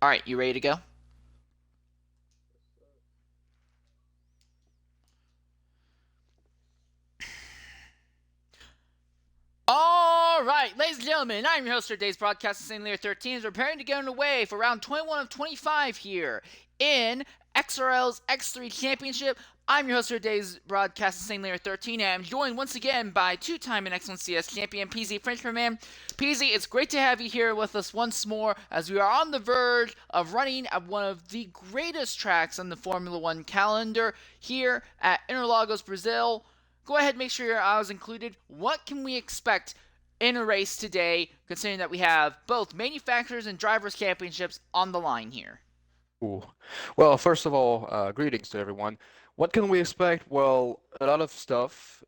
All right, you ready to go? All right, ladies and gentlemen, I'm your host for today's broadcast, St. Lear 13, is preparing to get underway for round 21 of 25 here in XRL's X3 Championship. I'm your host for today's broadcast, St. Lear 13, and I'm joined once again by two-time and excellent CS champion, PZ Frenchman Man. PZ, it's great to have you here with us once more as we are on the verge of running at one of the greatest tracks on the Formula One calendar here at Interlagos, Brazil. Go ahead and make sure your eyes included. What can we expect in a race today, considering that we have both manufacturers and drivers championships on the line here? Ooh. Well, first of all, greetings to everyone. What can we expect? Well, a lot of stuff.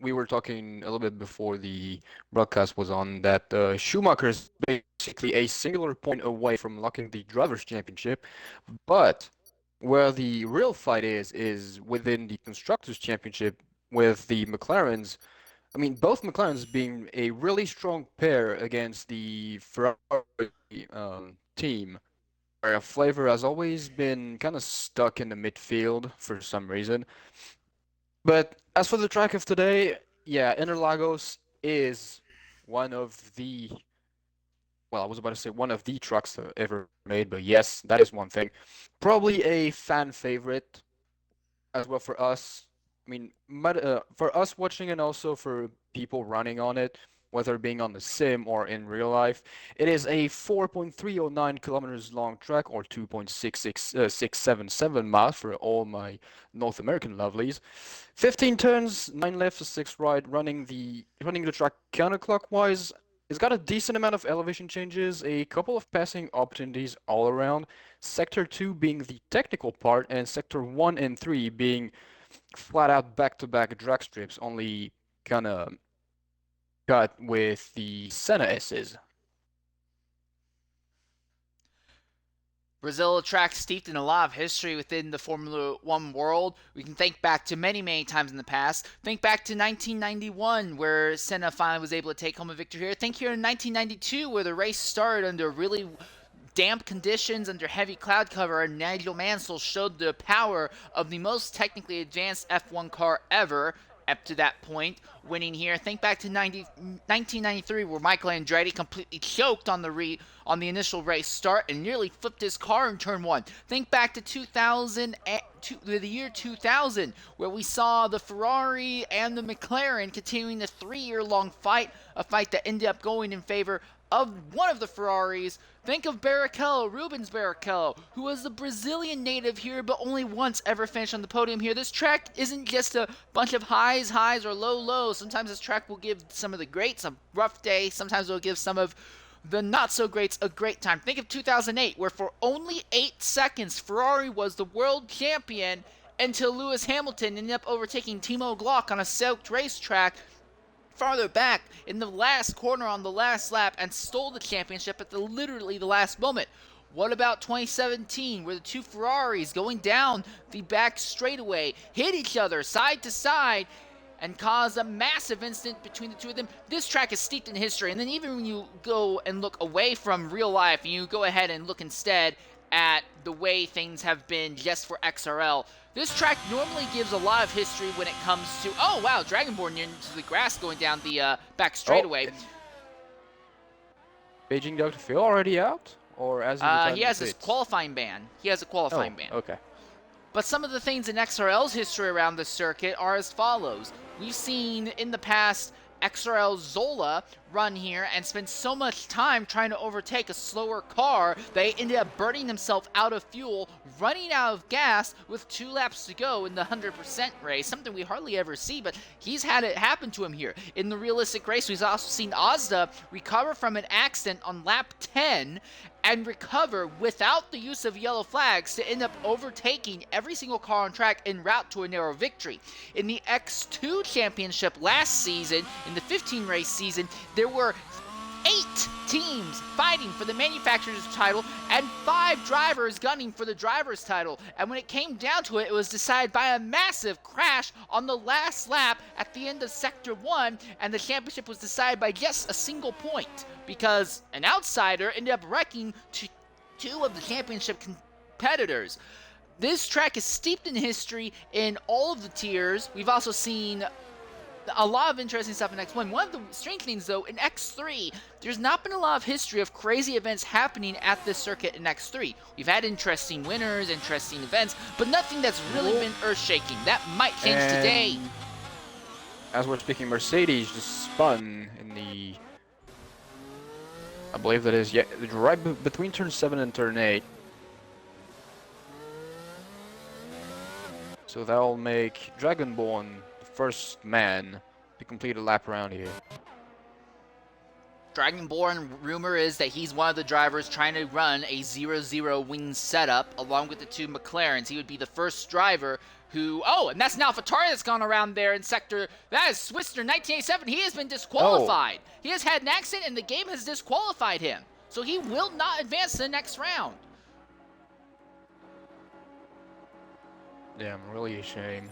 We were talking a little bit before the broadcast was on that Schumacher is basically a singular point away from locking the Drivers' Championship, but where the real fight is within the Constructors' Championship with the McLarens. I mean, both McLarens being a really strong pair against the Ferrari team where Flavor has always been kind of stuck in the midfield for some reason. But as for the track of today, yeah, Interlagos is one of the, well, I was about to say one of the trucks ever made, but yes, that is one thing. Probably a fan favorite as well for us. I mean, for us watching and also for people running on it, whether being on the sim or in real life, it is a 4.309 kilometers long track or 2.667 miles for all my North American lovelies. 15 turns, 9 left, 6 right, running the track counterclockwise. It's got a decent amount of elevation changes, a couple of passing opportunities all around. Sector 2 being the technical part, and Sector 1 and 3 being flat out back-to-back drag strips, only kind of cut with the Senna S's. Brazil, a track steeped in a lot of history within the Formula One world. We can think back to many, many times in the past. Think back to 1991, where Senna finally was able to take home a victory here. Think here in 1992, where the race started under really damp conditions under heavy cloud cover, and Nigel Mansell showed the power of the most technically advanced F1 car ever up to that point, winning here. Think back to 1993, where Michael Andretti completely choked on the initial race start and nearly flipped his car in turn one. Think back to the year 2000, where we saw the Ferrari and the McLaren continuing the 3-year-long fight, a fight that ended up going in favor of one of the Ferraris. Think of Barrichello, Rubens Barrichello, who was a Brazilian native here but only once ever finished on the podium here. This track isn't just a bunch of highs, or lows. Sometimes this track will give some of the greats a rough day. Sometimes it will give some of the not-so-greats a great time. Think of 2008, where for only 8 seconds, Ferrari was the world champion until Lewis Hamilton ended up overtaking Timo Glock on a soaked racetrack farther back in the last corner on the last lap and stole the championship at literally the last moment. What about 2017, where the two Ferraris going down the back straightaway hit each other side to side and caused a massive incident between the two of them? This track is steeped in history. And then even when you go and look away from real life and you go ahead and look instead at the way things have been just for XRL, this track normally gives a lot of history when it comes to, oh wow, Dragonborn into the grass going down the back Oh, straightaway. Beijing Dr. Phil already out? Or as he retired He in the has his pits? qualifying ban. He has a Oh, qualifying ban. okay. But some of the things in XRL's history around the circuit are as follows. We've seen in the past XRL Zola run here and spend so much time trying to overtake a slower car that he ended up burning himself out of fuel, running out of gas with 2 laps to go in the 100% race, something we hardly ever see, but he's had it happen to him here. In the realistic race, we've also seen Ozda recover from an accident on lap 10 and recover without the use of yellow flags to end up overtaking every single car on track en route to a narrow victory. In the X2 Championship last season, in the 15 race season, there were 8 teams fighting for the manufacturer's title and 5 drivers gunning for the driver's title. And when it came down to it, it was decided by a massive crash on the last lap at the end of Sector 1, and the championship was decided by just a single point because an outsider ended up wrecking to two of the championship competitors. This track is steeped in history in all of the tiers. We've also seen a lot of interesting stuff in X1. One of the strange things, though, in X3, there's not been a lot of history of crazy events happening at this circuit in X3. We've had interesting winners, interesting events, but nothing that's really been earth-shaking. That might change today. As we're speaking, Mercedes just spun in the... I believe that is, yeah, right between turn 7 and turn 8. So that'll make Dragonborn the first man to complete a lap around here. Dragonborn, rumor is that he's one of the drivers trying to run a 0-0 wing setup along with the two McLarens. He would be the first driver who... Oh, and that's now AlphaTauri that's gone around there in sector... That is Swister 1987. He has been disqualified. Oh. He has had an accident and the game has disqualified him. So he will not advance to the next round. Damn, really a shame.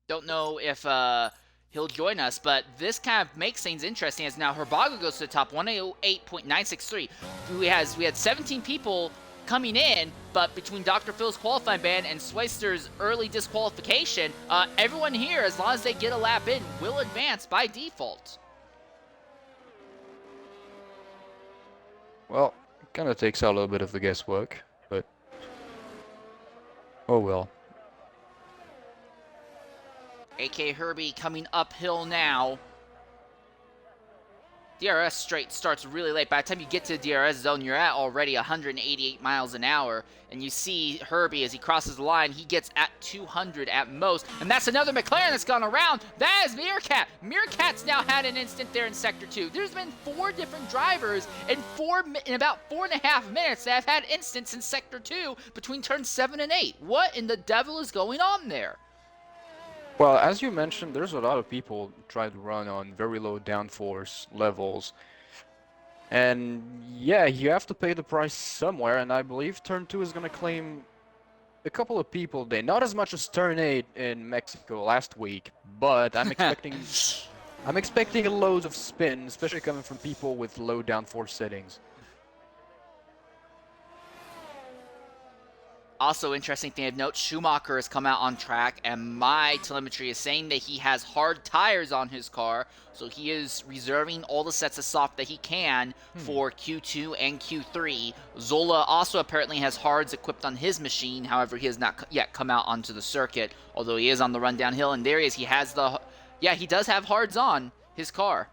Don't know if he'll join us, but this kind of makes things interesting as now Herbago goes to the top, 108.963. We had 17 people coming in, but between Dr. Phil's qualifying ban and Swister's early disqualification, everyone here, as long as they get a lap in, will advance by default. Well, it kind of takes out a little bit of the guesswork, but oh well. AK Herbie coming uphill now. DRS straight starts really late. By the time you get to the DRS zone, you're at already 188 miles an hour. And you see Herbie as he crosses the line, he gets at 200 at most. And that's another McLaren that's gone around. That is Meerkat. Meerkat's now had an instant there in Sector 2. There's been 4 different drivers in about 4.5 minutes that have had instants in Sector 2 between turns 7 and 8. What in the devil is going on there? Well, as you mentioned, there's a lot of people try to run on very low downforce levels. And yeah, you have to pay the price somewhere, and I believe Turn 2 is going to claim a couple of people there. Not as much as Turn 8 in Mexico last week, but I'm expecting loads of spin, especially coming from people with low downforce settings. Also, interesting thing of note, Schumacher has come out on track, and my telemetry is saying that he has hard tires on his car, so he is reserving all the sets of soft that he can for Q2 and Q3. Zola also apparently has hards equipped on his machine, however, he has not yet come out onto the circuit, although he is on the run downhill, and there he is, he has the... Yeah, he does have hards on his car.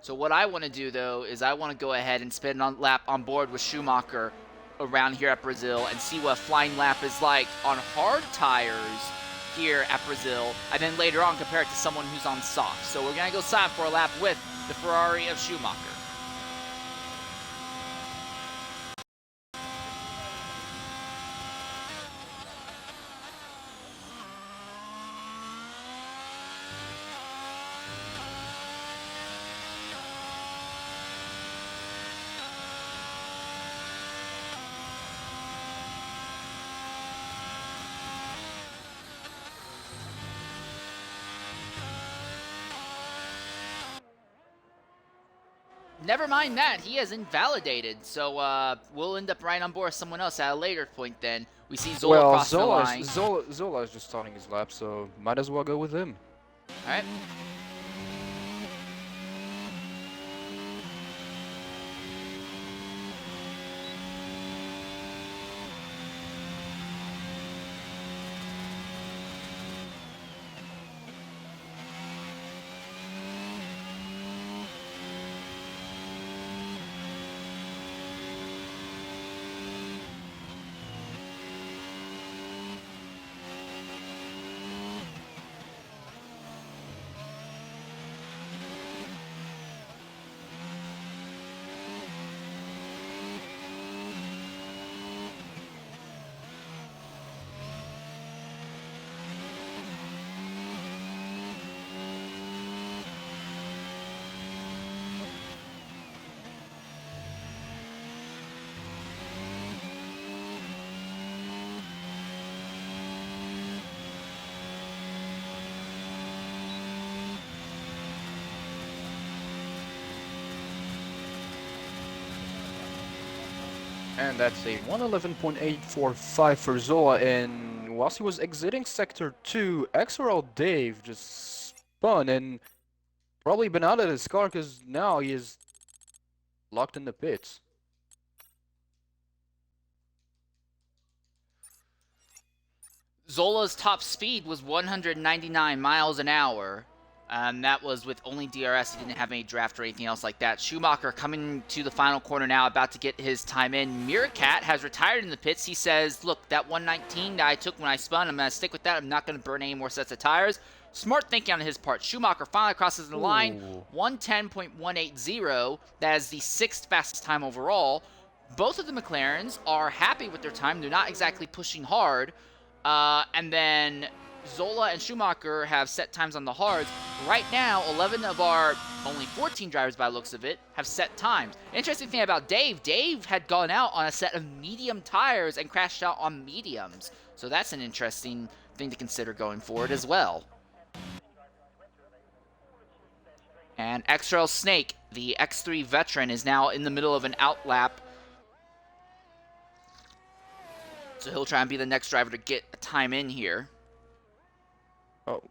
So what I want to do, though, is I want to go ahead and spin a lap on board with Schumacher around here at Brazil and see what a flying lap is like on hard tires here at Brazil, and then later on compare it to someone who's on soft. So we're going to go sign for a lap with the Ferrari of Schumacher. Never mind that, he has invalidated, so we'll end up right on board with someone else at a later point then. We see Zola cross the line. Zola is just starting his lap, so might as well go with him. Alright. And that's a 111.845 for Zola, and whilst he was exiting Sector 2, XRL Dave just spun and probably been out of his car because now he is locked in the pits. Zola's top speed was 199 miles an hour. That was with only DRS. He didn't have any draft or anything else like that. Schumacher coming to the final corner now, about to get his time in. Meerkat has retired in the pits. He says, look, that 119 that I took when I spun, I'm going to stick with that. I'm not going to burn any more sets of tires. Smart thinking on his part. Schumacher finally crosses the line. 110.180. That is the 6th fastest time overall. Both of the McLarens are happy with their time. They're not exactly pushing hard. And then Zola and Schumacher have set times on the hards. Right now, 11 of our only 14 drivers, by the looks of it, have set times. Interesting thing about Dave had gone out on a set of medium tires and crashed out on mediums. So that's an interesting thing to consider going forward as well. And XRL Snake, the X3 veteran, is now in the middle of an outlap. So he'll try and be the next driver to get a time in here. Oh.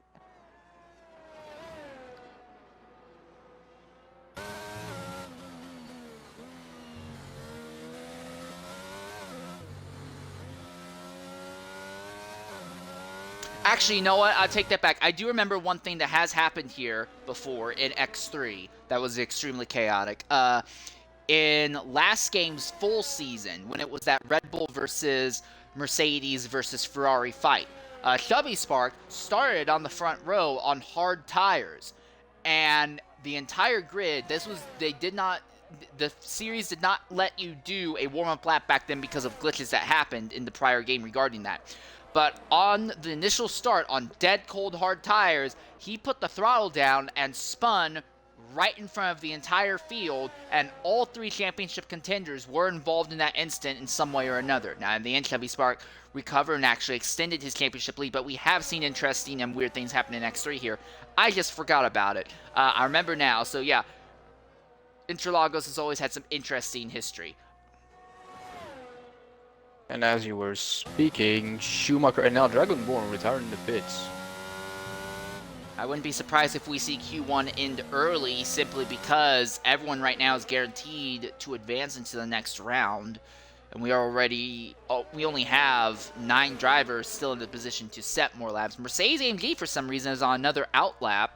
Actually, you know what? I'll take that back. I do remember one thing that has happened here before in X3 that was extremely chaotic. In last game's full season, when it was that Red Bull versus Mercedes versus Ferrari fight, Chubby Spark started on the front row on hard tires, and the entire grid, the series did not let you do a warm-up lap back then because of glitches that happened in the prior game regarding that. But on the initial start, on dead cold hard tires, he put the throttle down and spun right in front of the entire field, and all 3 championship contenders were involved in that instant in some way or another. Now, in the end, Chevy Spark recovered and actually extended his championship lead, but we have seen interesting and weird things happen in X3 here. I just forgot about it. I remember now, so yeah. Interlagos has always had some interesting history. And as you were speaking, Schumacher and now Dragonborn retired in the pits. I wouldn't be surprised if we see Q1 end early, simply because everyone right now is guaranteed to advance into the next round. And we only have 9 drivers still in the position to set more laps. Mercedes-AMG, for some reason, is on another outlap.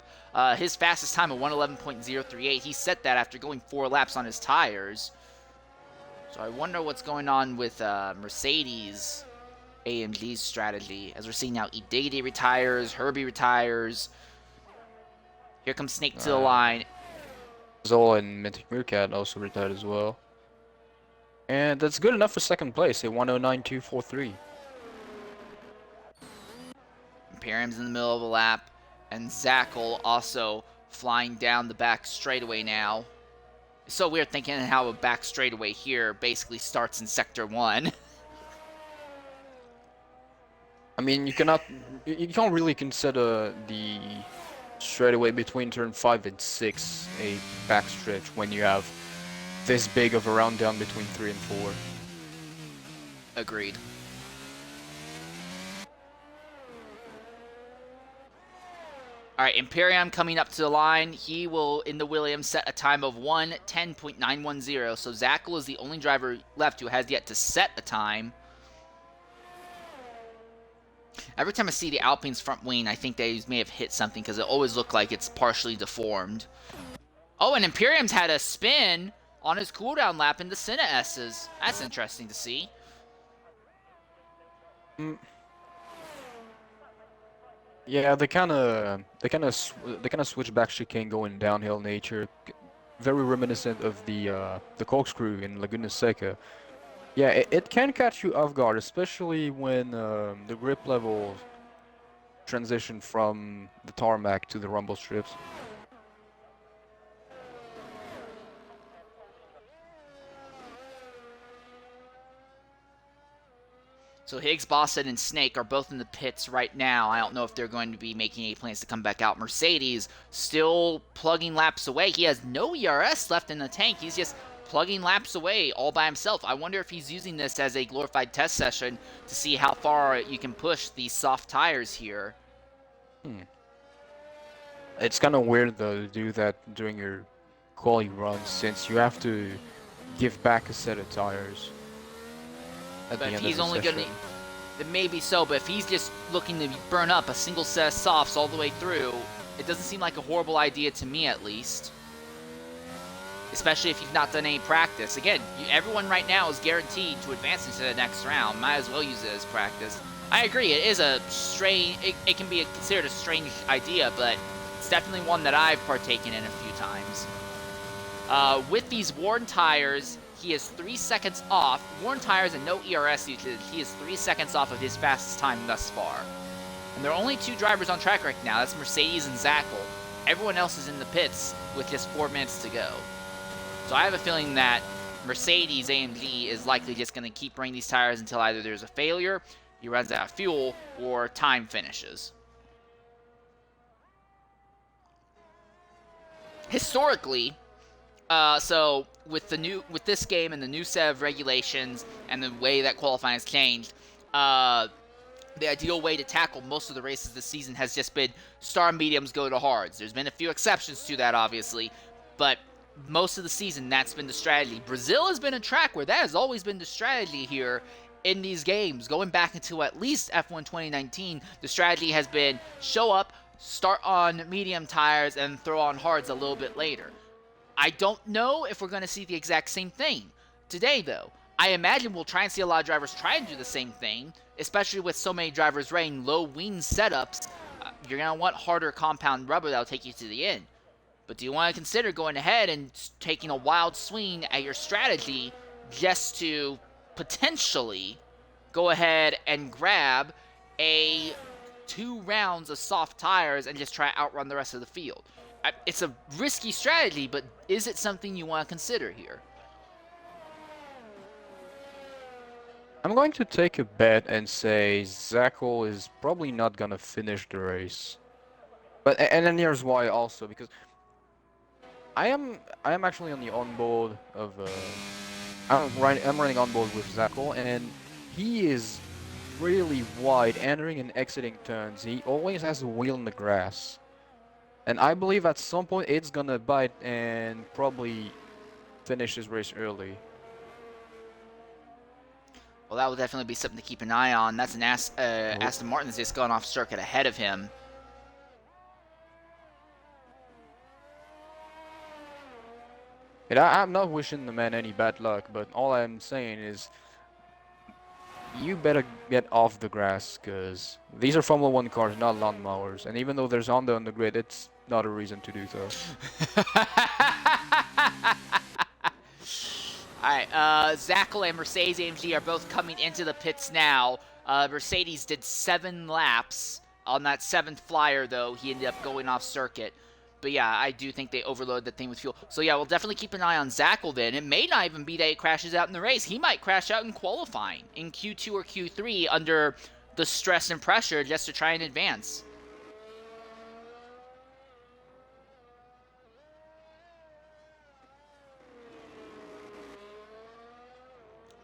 His fastest time of 111.038. He set that after going 4 laps on his tires. So I wonder what's going on with Mercedes AMG's strategy. As we're seeing now, Edidi retires, Herbie retires. Here comes Snake to the line. Zola and Mythic Meerkat also retired as well. And that's good enough for second place, a 109.243. Imperium's in the middle of a lap, and Zackel also flying down the back straightaway now. It's so weird thinking how a back straightaway here basically starts in Sector 1. I mean, you can't really consider the straightaway between turn 5 and 6 a backstretch when you have this big of a round down between 3 and 4. Agreed. Alright, Imperium coming up to the line. He will, in the Williams, set a time of 1:10.910. So Zackel is the only driver left who has yet to set a time. Every time I see the Alpine's front wing, I think they may have hit something because it always looks like it's partially deformed. Oh, and Imperium's had a spin on his cooldown lap in the Senna S's. That's interesting to see. Yeah, they kind of switch back chicane going downhill nature, very reminiscent of the corkscrew in Laguna Seca. Yeah, it can catch you off guard, especially when the grip level transition from the tarmac to the rumble strips. So Higgs, Boston, and Snake are both in the pits right now. I don't know if they're going to be making any plans to come back out. Mercedes still plugging laps away. He has no ERS left in the tank. He's just plugging laps away all by himself. I wonder if he's using this as a glorified test session to see how far you can push these soft tires here. It's kind of weird though to do that during your quali run, since you have to give back a set of tires at the But end if he's of the only session. going to, then maybe so, but if he's just looking to burn up a single set of softs all the way through, it doesn't seem like a horrible idea to me, at least. Especially if you've not done any practice. Again, everyone right now is guaranteed to advance into the next round. Might as well use it as practice. I agree, it is a strange, it can be considered a strange idea, but it's definitely one that I've partaken in a few times. With these worn tires, he is 3 seconds off. Worn tires and no ERS usage, he is 3 seconds off of his fastest time thus far. And there are only 2 drivers on track right now. That's Mercedes and Zackel. Everyone else is in the pits with just 4 minutes to go. So I have a feeling that Mercedes AMG is likely just going to keep running these tires until either there's a failure, he runs out of fuel, or time finishes. Historically, so with this game and the new set of regulations and the way that qualifying has changed, the ideal way to tackle most of the races this season has just been star mediums go to hards. There's been a few exceptions to that, obviously, but most of the season that's been the strategy. Brazil has been a track where that has always been the strategy here in these games. Going back into at least F1 2019, the strategy has been show up, start on medium tires, and throw on hards a little bit later. I don't know if we're going to see the exact same thing today, though. I imagine we'll try and see a lot of drivers try and do the same thing, especially with so many drivers running low wing setups. You're going to want harder compound rubber that'll take you to the end. But do you want to consider going ahead and taking a wild swing at your strategy just to potentially go ahead and grab 2 rounds of soft tires and just try to outrun the rest of the field? It's a risky strategy, but is it something you want to consider here? I'm going to take a bet and say Zackel is probably not gonna finish the race. But and then here's why also, because I am actually on the onboard of I'm running onboard with Zackel, and he is really wide entering and exiting turns. He always has a wheel in the grass. And I believe at some point it's gonna bite and probably finish his race early. Well, that will definitely be something to keep an eye on. That's an Aston Martin's just gone off circuit ahead of him. And I'm not wishing the man any bad luck, but all I'm saying is you better get off the grass, because these are Formula 1 cars, not lawnmowers. And even though there's Honda on the grid, it's not a reason to do so. Alright, Zackel and Mercedes AMG are both coming into the pits now. Mercedes did 7 laps. On that 7th flyer, though, he ended up going off circuit. But yeah, I do think they overloaded the thing with fuel. So yeah, we'll definitely keep an eye on Zackel then. It may not even be that he crashes out in the race. He might crash out in qualifying in Q2 or Q3 under the stress and pressure just to try and advance.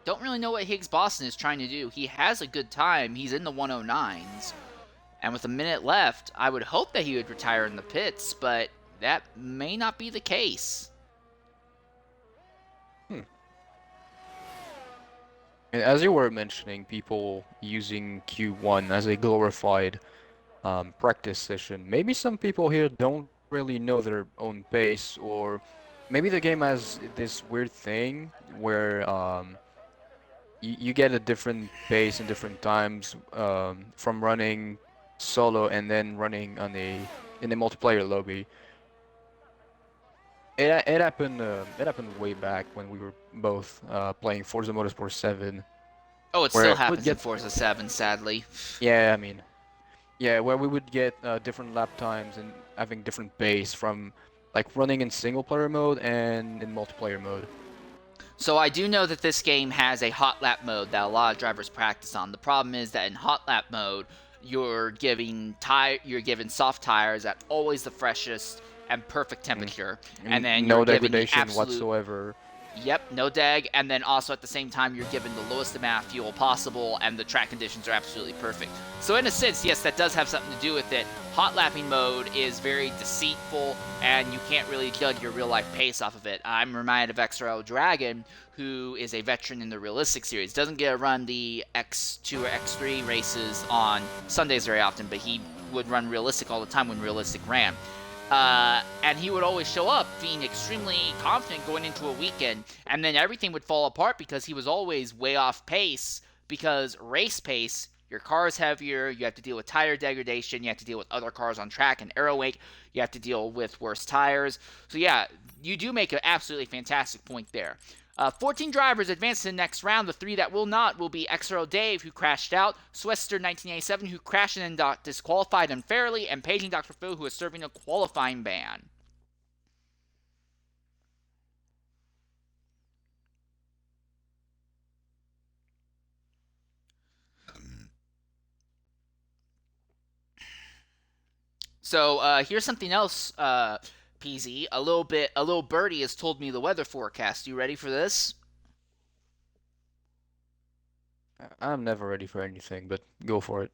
Don't really know what Higgs Boston is trying to do. He has a good time. He's in the 109s. And with a minute left, I would hope that he would retire in the pits, but that may not be the case. And as you were mentioning, people using Q1 as a glorified practice session, maybe some people here don't really know their own pace, or maybe the game has this weird thing where you get a different pace in different times from running solo and then running on in a multiplayer lobby. It happened way back when we were both playing Forza Motorsport 7. Oh, it still happens in Forza 7, sadly. Yeah, I mean, yeah, where we would get different lap times and having different pace from like running in single player mode and in multiplayer mode. So I do know that this game has a hot lap mode that a lot of drivers practice on. The problem is that in hot lap mode, you're given soft tires at always the freshest and perfect temperature, and then no you're given the degradation absolute whatsoever. Yep, no deg, and then also at the same time you're given the lowest amount of fuel possible, and the track conditions are absolutely perfect. So in a sense, yes, that does have something to do with it. Hot lapping mode is very deceitful, and you can't really judge your real life pace off of it. I'm reminded of XRL Dragon, who is a veteran in the realistic series. Doesn't get to run the X2 or X3 races on Sundays very often, but he would run realistic all the time when realistic ran. And he would always show up being extremely confident going into a weekend, and then everything would fall apart because he was always way off pace, because race pace, your car is heavier, you have to deal with tire degradation, you have to deal with other cars on track and aero wake, you have to deal with worse tires. So yeah, you do make an absolutely fantastic point there. 14 drivers advance to the next round. The 3 that will not will be XRO Dave, who crashed out, Swester 1987, who crashed and then disqualified unfairly, and Paging Dr. Phil, who is serving a qualifying ban. So here's something else, PZ. A little birdie has told me the weather forecast. You ready for this? I'm never ready for anything, but go for it.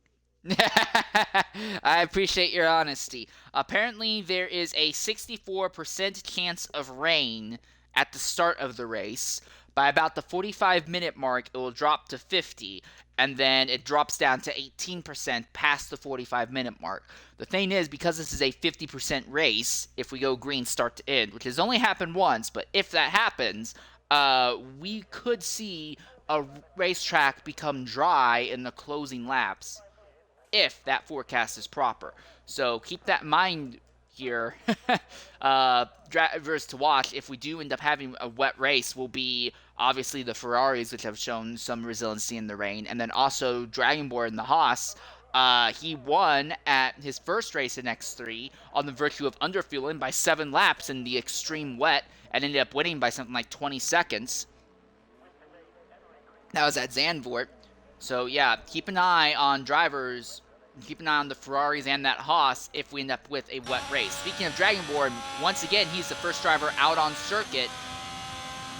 I appreciate your honesty. Apparently, there is a 64% chance of rain at the start of the race. By about the 45-minute mark, it will drop to 50, and then it drops down to 18% past the 45-minute mark. The thing is, because this is a 50% race, if we go green start to end, which has only happened once, but if that happens, we could see a racetrack become dry in the closing laps if that forecast is proper. So keep that in mind here. Drivers to watch if we do end up having a wet race will be obviously the Ferraris, which have shown some resiliency in the rain, and then also Dragonborn and the Haas. He won at his first race in X3 on the virtue of underfueling by 7 laps in the extreme wet, and ended up winning by something like 20 seconds. That was at Zandvoort. So yeah, keep an eye on drivers. Keep an eye on the Ferraris and that Haas if we end up with a wet race. Speaking of Dragonborn, once again, he's the first driver out on circuit,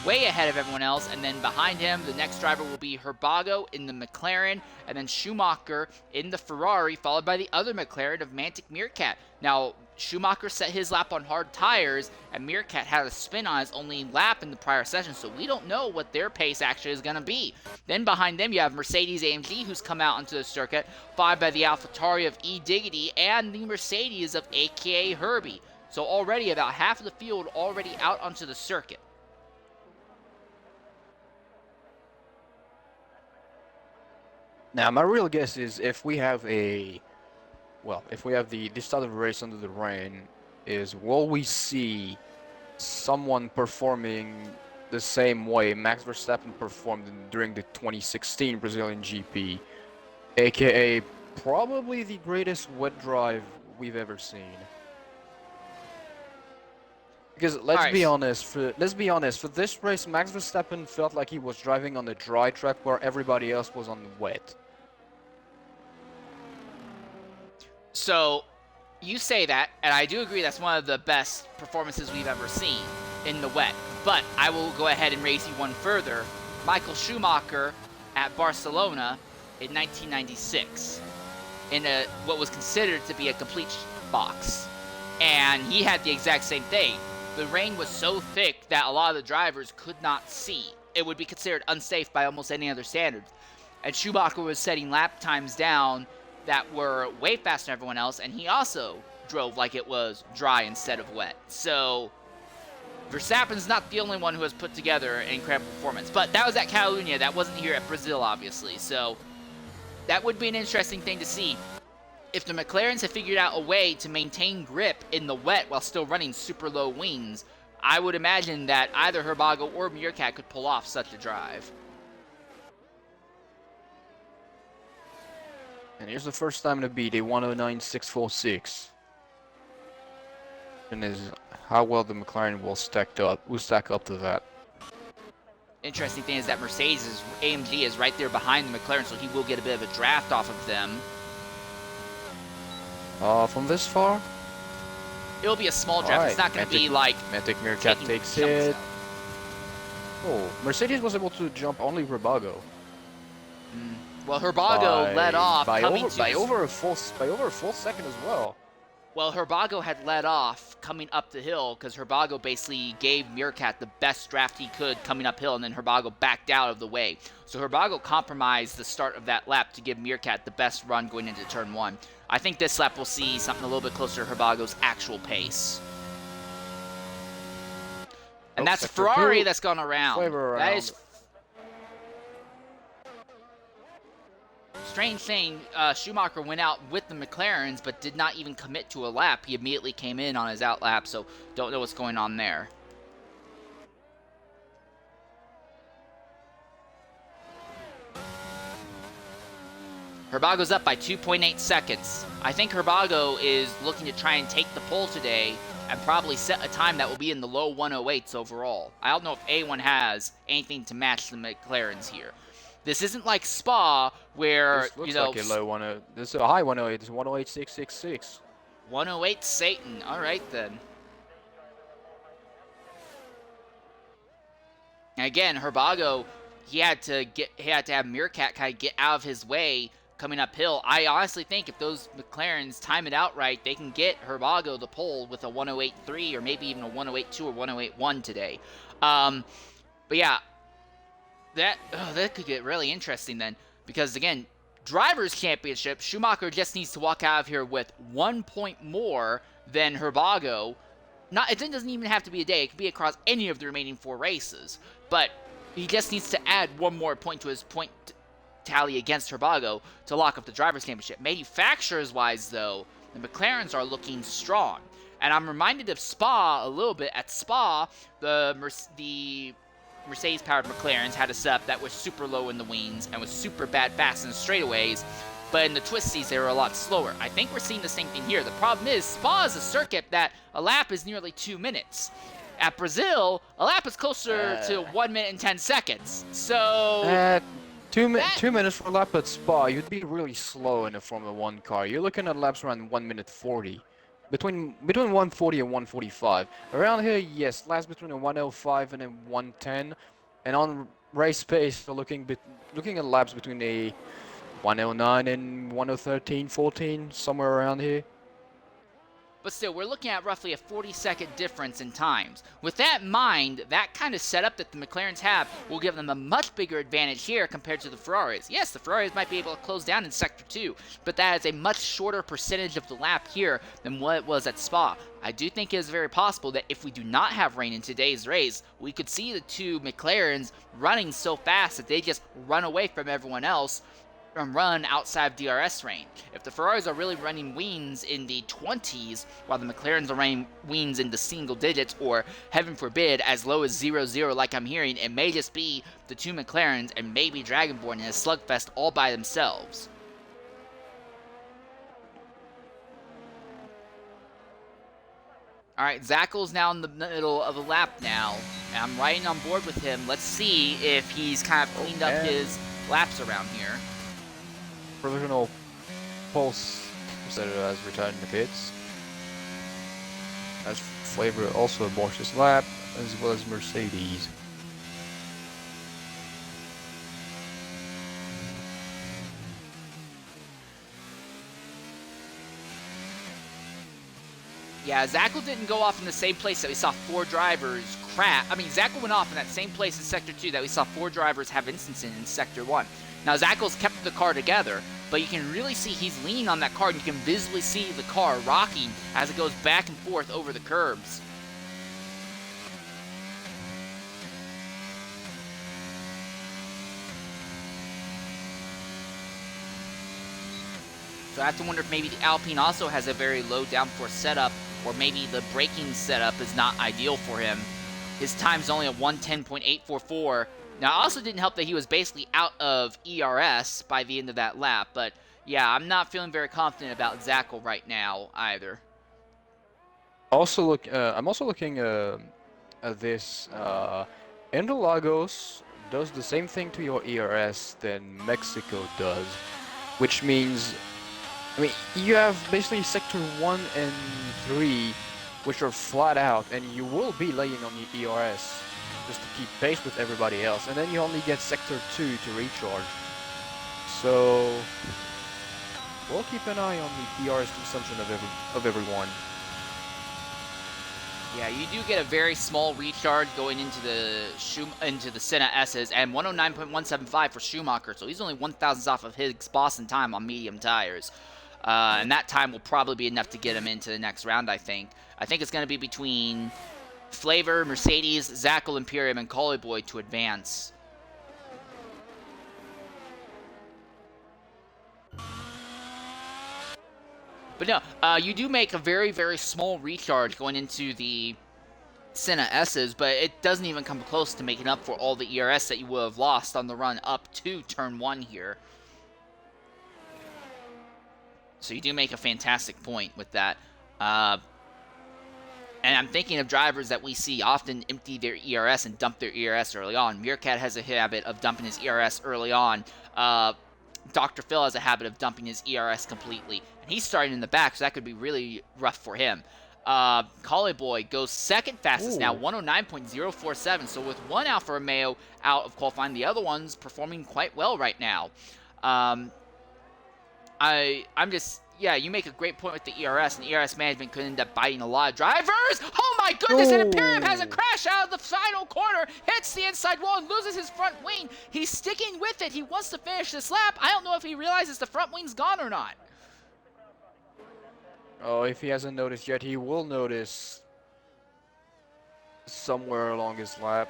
way ahead of everyone else, and then behind him, the next driver will be Herbago in the McLaren, and then Schumacher in the Ferrari, followed by the other McLaren of Mantic Meerkat. Now, Schumacher set his lap on hard tires, and Meerkat had a spin on his only lap in the prior session, so we don't know what their pace actually is going to be. Then behind them, you have Mercedes-AMG, who's come out onto the circuit, followed by the AlphaTauri of E-Diggity, and the Mercedes of AKA Herbie. So already about half of the field already out onto the circuit. Now, my real guess is if we have the start of the race under the rain, will we see someone performing the same way Max Verstappen performed during the 2016 Brazilian GP, aka probably the greatest wet drive we've ever seen. Because let's be honest, for this race, Max Verstappen felt like he was driving on a dry track where everybody else was on wet. So, you say that, and I do agree that's one of the best performances we've ever seen in the wet. But I will go ahead and raise you one further. Michael Schumacher at Barcelona in 1996 in what was considered to be a complete box. And he had the exact same thing. The rain was so thick that a lot of the drivers could not see. It would be considered unsafe by almost any other standards. And Schumacher was setting lap times down that were way faster than everyone else, and he also drove like it was dry instead of wet. So Verstappen's not the only one who has put together an incredible performance. But that was at Catalunya. That wasn't here at Brazil, obviously. So that would be an interesting thing to see. If the McLarens have figured out a way to maintain grip in the wet while still running super low wings, I would imagine that either Herbago or Meerkat could pull off such a drive. And here's the first time to beat a 109.646. And is how well the McLaren will stack up to that. Interesting thing is that AMG is right there behind the McLaren, so he will get a bit of a draft off of them. From this far? It'll be a small draft. Right. It's not going to be like... Mantic Meerkat takes it. Oh, Mercedes was able to jump only Ribago Well, Herbago led off, coming to by over a full second as well. Well, Herbago had led off coming up the hill because Herbago basically gave Meerkat the best draft he could coming uphill, and then Herbago backed out of the way. So Herbago compromised the start of that lap to give Meerkat the best run going into turn 1. I think this lap we'll see something a little bit closer to Herbago's actual pace. And that's Ferrari that's gone around. That is strange thing. Schumacher went out with the McLarens, but did not even commit to a lap. He immediately came in on his out lap, so don't know what's going on there. Herbago's up by 2.8 seconds. I think Herbago is looking to try and take the pole today and probably set a time that will be in the low 108s overall. I don't know if A1 has anything to match the McLarens here. This isn't like Spa, where, this looks like a low 108. This is a high 108. It's 108.666. 108 Satan. All right, then. And again, Herbago, he had to have Meerkat kind of get out of his way coming uphill. I honestly think if those McLarens time it out right, they can get Herbago the pole with a 108.3 or maybe even a 108.2 or 108.1 today. But yeah, that could get really interesting then, because again, Drivers' Championship, Schumacher just needs to walk out of here with 1 point more than Herbago. It doesn't even have to be a day. It could be across any of the remaining 4 races. But he just needs to add 1 more point to his point tally against Herbago to lock up the Drivers' Championship. Manufacturers-wise, though, the McLarens are looking strong. And I'm reminded of Spa a little bit. At Spa, the Mercedes-powered McLarens had a setup that was super low in the wings and was super bad fast in the straightaways, but in the twisties they were a lot slower. I think we're seeing the same thing here. The problem is Spa is a circuit that a lap is nearly 2 minutes. At Brazil, a lap is closer to 1 minute and 10 seconds. So 2 minutes for a lap at Spa, you'd be really slow in a Formula 1 car. You're looking at laps around 1 minute 40. Between 140 and 145. Around here, yes, laps between a 105 and a 110. And on race pace, we're looking at laps between a 109 and 113, 14, somewhere around here. But still, we're looking at roughly a 40-second difference in times. With that in mind, that kind of setup that the McLarens have will give them a much bigger advantage here compared to the Ferraris. Yes, the Ferraris might be able to close down in Sector 2, but that is a much shorter percentage of the lap here than what it was at Spa. I do think it is very possible that if we do not have rain in today's race, we could see the 2 McLarens running so fast that they just run away from everyone else and run outside of DRS range. If the Ferraris are really running wings in the 20s, while the McLarens are running wings in the single digits, or heaven forbid, as low as 0-0 like I'm hearing, it may just be the 2 McLarens and maybe Dragonborn in a slugfest all by themselves. Alright, Zackel's now in the middle of the lap now, and I'm riding on board with him. Let's see if he's kind of cleaned up his laps around here. Provisional pulse setter has returned to the pits. As Flavor also aborts his lap, as well as Mercedes. Yeah, Zackel didn't go off in the same place that we saw 4 drivers crash. I mean, Zackel went off in that same place in Sector 2 that we saw 4 drivers have instances in Sector 1. Now, Zackel's kept the car together, but you can really see he's leaning on that car, and you can visibly see the car rocking as it goes back and forth over the curbs. So I have to wonder if maybe the Alpine also has a very low downforce setup, or maybe the braking setup is not ideal for him. His time's only at 110.844. Now, it also didn't help that he was basically out of ERS by the end of that lap, but yeah, I'm not feeling very confident about Zackel right now either. I'm also looking at this. Interlagos does the same thing to your ERS than Mexico does, which means, I mean, you have basically Sector 1 and 3, which are flat out, and you will be laying on the ERS. just to keep pace with everybody else, and then you only get Sector 2 to recharge. So we'll keep an eye on the DRS consumption of everyone. Yeah, you do get a very small recharge going into the Senna S's, and 109.175 for Schumacher, so he's only 1,000ths off of his Boston time on medium tires. And that time will probably be enough to get him into the next round, I think. I think it's going to be between Flavor, Mercedes, Zackel, Imperium, and Collyboy to advance. But no, you do make a very, very small recharge going into the Senna S's, but it doesn't even come close to making up for all the ERS that you would have lost on the run up to turn 1 here. So you do make a fantastic point with that. And I'm thinking of drivers that we see often empty their ERS and dump their ERS early on. Meerkat has a habit of dumping his ERS early on. Dr. Phil has a habit of dumping his ERS completely. And he's starting in the back, so that could be really rough for him. Collyboy goes second fastest now, 109.047. So with one Alfa Romeo out of qualifying, the other one's performing quite well right now. Yeah, you make a great point with the ERS, and ERS management could end up biting a lot of drivers. Oh my goodness, and Imperium has a crash out of the final corner, hits the inside wall and loses his front wing. He's sticking with it. He wants to finish this lap. I don't know if he realizes the front wing's gone or not. Oh, if he hasn't noticed yet, he will notice somewhere along his lap.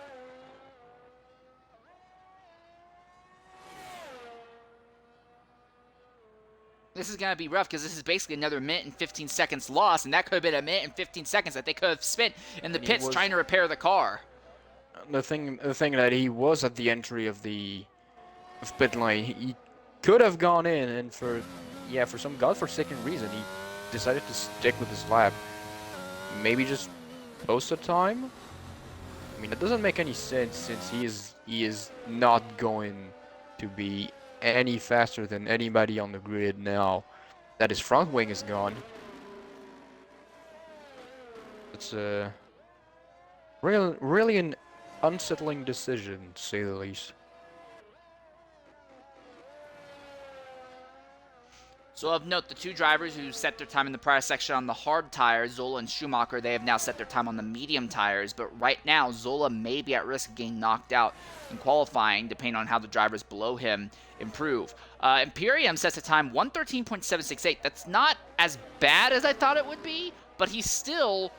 This is going to be rough because this is basically another minute and 15 seconds lost, and that could have been a minute and 15 seconds that they could have spent in the pits trying to repair the car. The thing that he was at the entry of pit lane, he could have gone in, and for some godforsaken reason, he decided to stick with his lap. Maybe just post a time? I mean, it doesn't make any sense since he is not going to be any faster than anybody on the grid now that his front wing is gone. It's really an unsettling decision, to say the least. So of note, the two drivers who set their time in the prior section on the hard tires, Zola and Schumacher, they have now set their time on the medium tires. But right now, Zola may be at risk of getting knocked out in qualifying, depending on how the drivers below him improve. Imperium sets a time 113.768. That's not as bad as I thought it would be, but he's still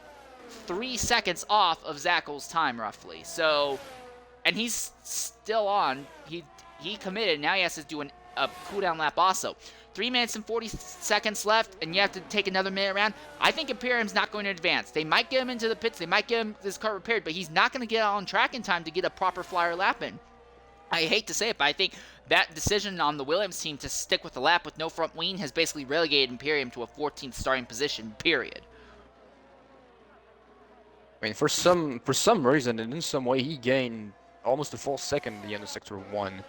3 seconds off of Zackel's time, roughly. So, and he's still on. He committed. Now he has to do a cooldown lap also. 3 minutes and 40 seconds left, and you have to take another minute around. I think Imperium's not going to advance. They might get him into the pits. They might get him this car repaired, but he's not going to get on track in time to get a proper flyer lap in. I hate to say it, but I think that decision on the Williams team to stick with the lap with no front wing has basically relegated Imperium to a 14th starting position, period. I mean, for some reason and in some way, he gained almost a full second at the end of Sector 1.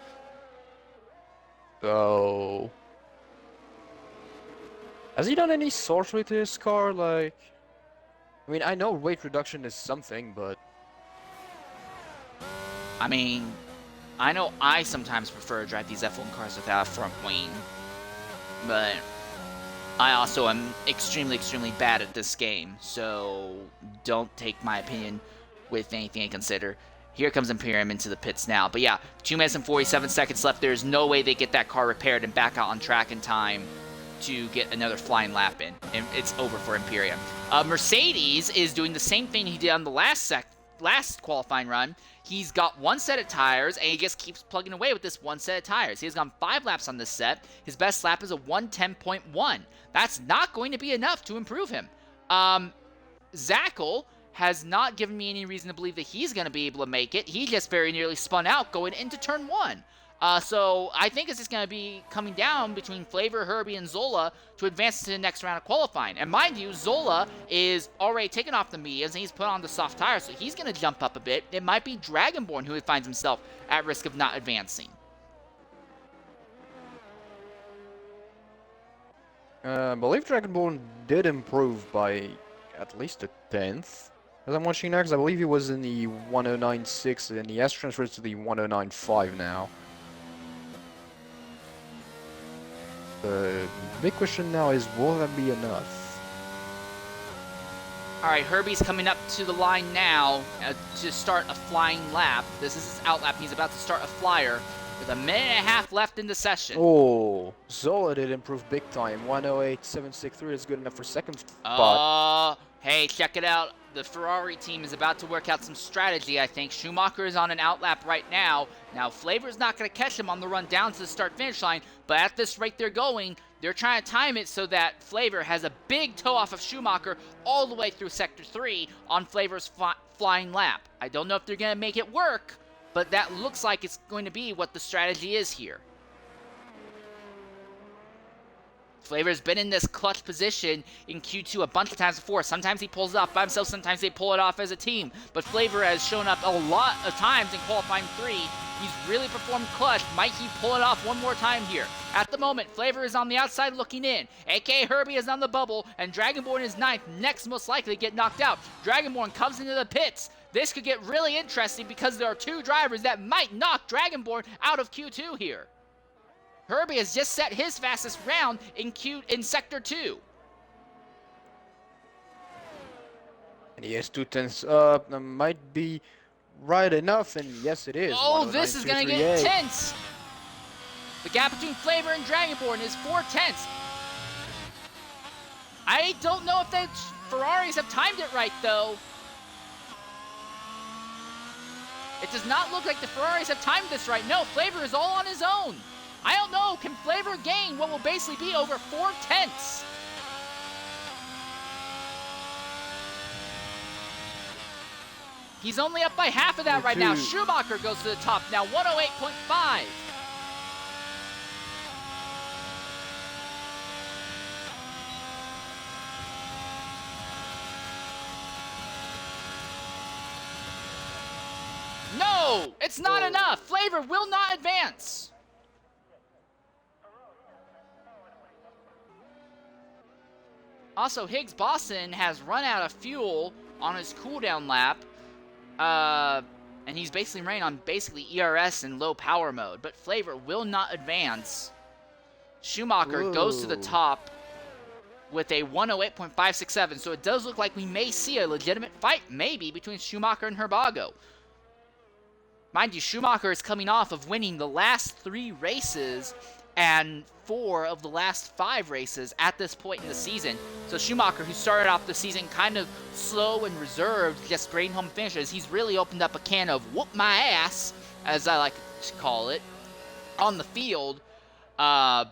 So, has he done any sorcery to his car? Like, I mean, I know weight reduction is something, but I mean, I know I sometimes prefer to drive these F1 cars without a front wing, but I also am extremely, extremely bad at this game, so don't take my opinion with anything to consider. Here comes Imperium into the pits now. But yeah, 2 minutes and 47 seconds left. There's no way they get that car repaired and back out on track in time to get another flying lap in. And it's over for Imperium. Mercedes is doing the same thing he did on the last qualifying run. He's got one set of tires, and he just keeps plugging away with this one set of tires. He has gone 5 laps on this set. His best lap is a 110.1. That's not going to be enough to improve him. Zackel has not given me any reason to believe that he's going to be able to make it. He just very nearly spun out going into turn 1. So I think it's just going to be coming down between Flavor, Herbie, and Zola to advance to the next round of qualifying. And mind you, Zola is already taken off the mediums and he's put on the soft tires, so he's going to jump up a bit. It might be Dragonborn who finds himself at risk of not advancing. I believe Dragonborn did improve by at least a 10th. As I'm watching next, I believe he was in the 109.6 and he has transferred to the 109.5 now. The big question now is, will that be enough? All right, Herbie's coming up to the line now to start a flying lap. This is his out lap. He's about to start a flyer with a minute and a half left in the session. Oh, Zola did improve big time. 108.763 is good enough for second spot. Hey, check it out. The Ferrari team is about to work out some strategy, I think. Schumacher is on an outlap right now. Now, Flavor's not going to catch him on the run down to the start-finish line, but at this rate they're going, they're trying to time it so that Flavor has a big toe off of Schumacher all the way through Sector 3 on Flavor's flying lap. I don't know if they're going to make it work, but that looks like it's going to be what the strategy is here. Flavor's been in this clutch position in Q2 a bunch of times before. Sometimes he pulls it off by himself, sometimes they pull it off as a team. But Flavor has shown up a lot of times in qualifying 3. He's really performed clutch. Might he pull it off one more time here? At the moment, Flavor is on the outside looking in. A.K.A. Herbie is on the bubble, and Dragonborn is 9th, next most likely to get knocked out. Dragonborn comes into the pits. This could get really interesting because there are 2 drivers that might knock Dragonborn out of Q2 here. Herbie has just set his fastest round in Sector 2. And he has 2/10 up. That might be right enough, and yes, it is. Oh, this is going to get intense. The gap between Flavor and Dragonborn is 4/10. I don't know if the Ferraris have timed it right, though. It does not look like the Ferraris have timed this right. No, Flavor is all on his own. I don't know, can Flavor gain what will basically be over 4/10? He's only up by half of that right now. Schumacher goes to the top now, 108.5. No, it's not enough. Flavor will not advance. Also, Higgs Boston has run out of fuel on his cooldown lap, and he's basically running on ERS and low power mode, but Flavor will not advance. Schumacher goes to the top with a 108.567, so it does look like we may see a legitimate fight, maybe, between Schumacher and Herbago. Mind you, Schumacher is coming off of winning the last 3 races and 4 of the last 5 races at this point in the season. So Schumacher, who started off the season kind of slow and reserved, just grading home finishes, he's really opened up a can of whoop my ass, as I like to call it, on the field. And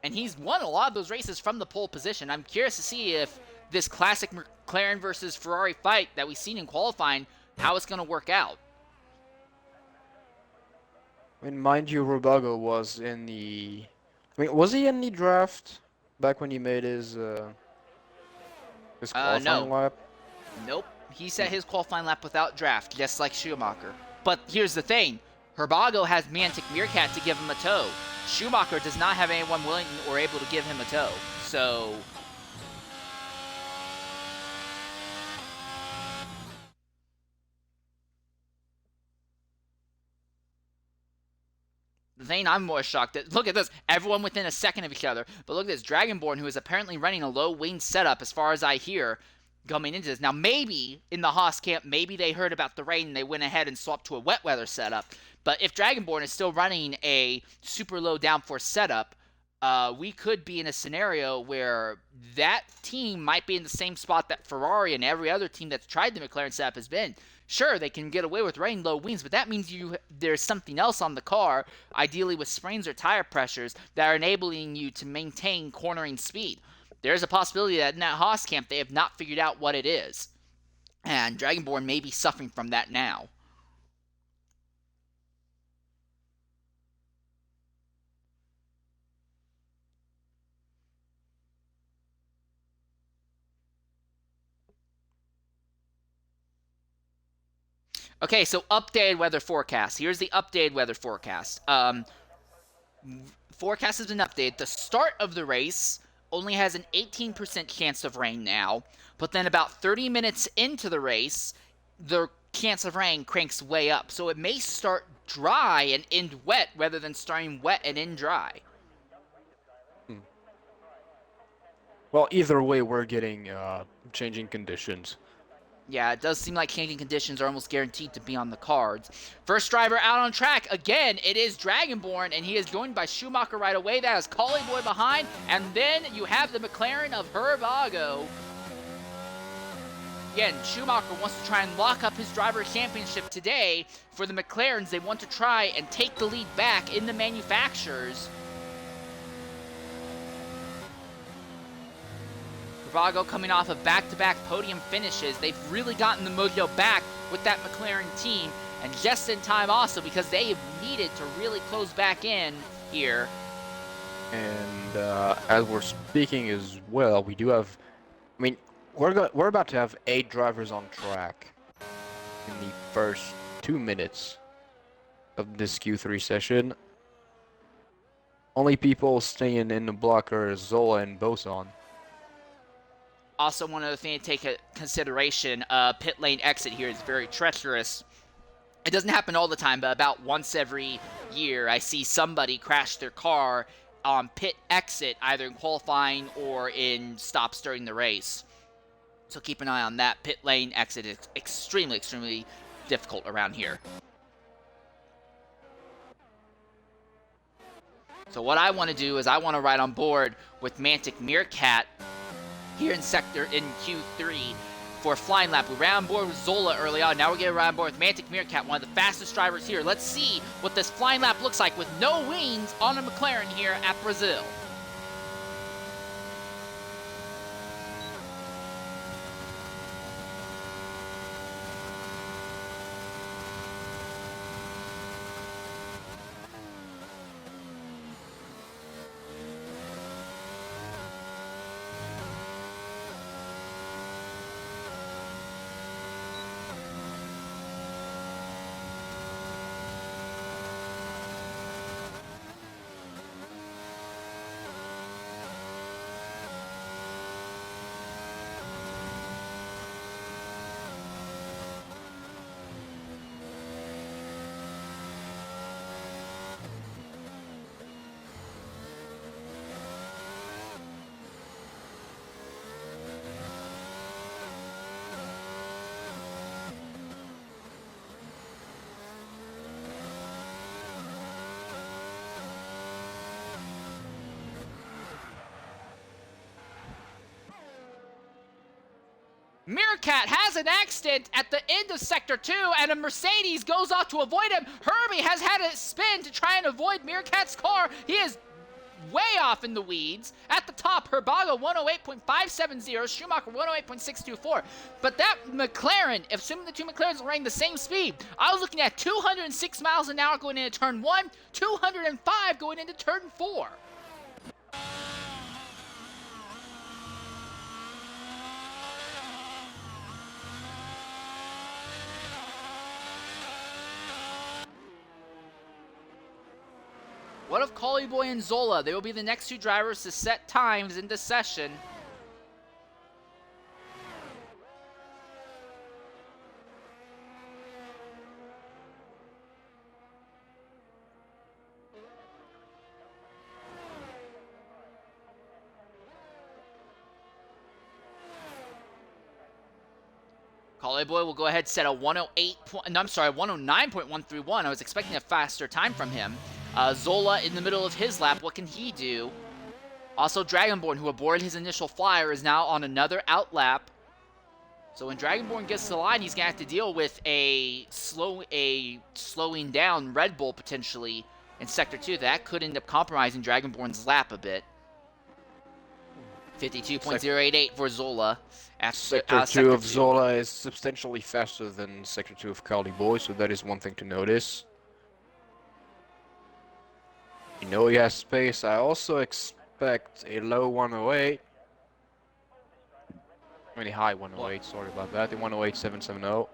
he's won a lot of those races from the pole position. I'm curious to see if this classic McLaren versus Ferrari fight that we've seen in qualifying, how it's going to work out. I mean, mind you, Herbago was in the... I mean, was he in the draft back when he made his qualifying lap? Nope. He set his qualifying lap without draft, just like Schumacher. But here's the thing. Herbago has Mantic Meerkat to give him a tow. Schumacher does not have anyone willing or able to give him a tow. So... the thing I'm more shocked at, look at this, everyone within a second of each other. But look at this, Dragonborn, who is apparently running a low wing setup, as far as I hear, coming into this. Now, maybe in the Haas camp, maybe they heard about the rain and they went ahead and swapped to a wet weather setup. But if Dragonborn is still running a super low downforce setup, we could be in a scenario where that team might be in the same spot that Ferrari and every other team that's tried the McLaren setup has been. Sure, they can get away with rain low wings, but that means there's something else on the car, ideally with springs or tire pressures, that are enabling you to maintain cornering speed. There's a possibility that in that Haas camp they have not figured out what it is. And Dragonborn may be suffering from that now. Okay, so updated weather forecast. Here's the updated weather forecast. Forecast has been updated. The start of the race only has an 18% chance of rain now, but then about 30 minutes into the race, the chance of rain cranks way up. So it may start dry and end wet rather than starting wet and end dry. Well, either way, we're getting changing conditions. Yeah, it does seem like changing conditions are almost guaranteed to be on the cards. First driver out on track. Again, it is Dragonborn, and he is joined by Schumacher right away. That is Collie Boy behind. And then you have the McLaren of Herbago. Again, Schumacher wants to try and lock up his driver championship today. For the McLarens, they want to try and take the lead back in the manufacturers. Herbago coming off of back-to-back podium finishes. They've really gotten the mojo back with that McLaren team, and just in time also because they have needed to really close back in here. And as we're speaking as well, we do have, I mean, we're about to have 8 drivers on track in the first 2 minutes of this Q3 session. Only people staying in the block are Zola and Boson. Also, one other thing to take into consideration, pit lane exit here is very treacherous. It doesn't happen all the time, but about once every year, I see somebody crash their car on pit exit, either in qualifying or in stops during the race. So keep an eye on that. Pit lane exit is extremely, extremely difficult around here. So what I want to do is I want to ride on board with Mantic Meerkat here in Q3 for a flying lap. We ran on board with Zola early on. Now we're getting on board with Mantic Meerkat, one of the fastest drivers here. Let's see what this flying lap looks like with no wings on a McLaren here at Brazil. Meerkat has an accident at the end of Sector 2, and a Mercedes goes off to avoid him. Herbie has had a spin to try and avoid Meerkat's car. He is way off in the weeds. At the top, Herbago 108.570, Schumacher 108.624. But that McLaren, assuming the two McLarens are running the same speed, I was looking at 206 miles an hour going into turn 1, 205 going into turn 4. What of Collie Boy and Zola? They will be the next 2 drivers to set times in this session. Collie Boy will go ahead and set a 109.131. I was expecting a faster time from him. Zola in the middle of his lap, what can he do? Also, Dragonborn, who aborted his initial flyer, is now on another out lap. So when Dragonborn gets to the line, he's going to have to deal with a slowing down Red Bull, potentially, in Sector 2. That could end up compromising Dragonborn's lap a bit. 52.088 for Zola. Sector 2 of Zola is substantially faster than Sector 2 of Collie Boy, so that is one thing to notice. You know he has space. I also expect a low 108. I mean a high 108, sorry about that. The 108.770.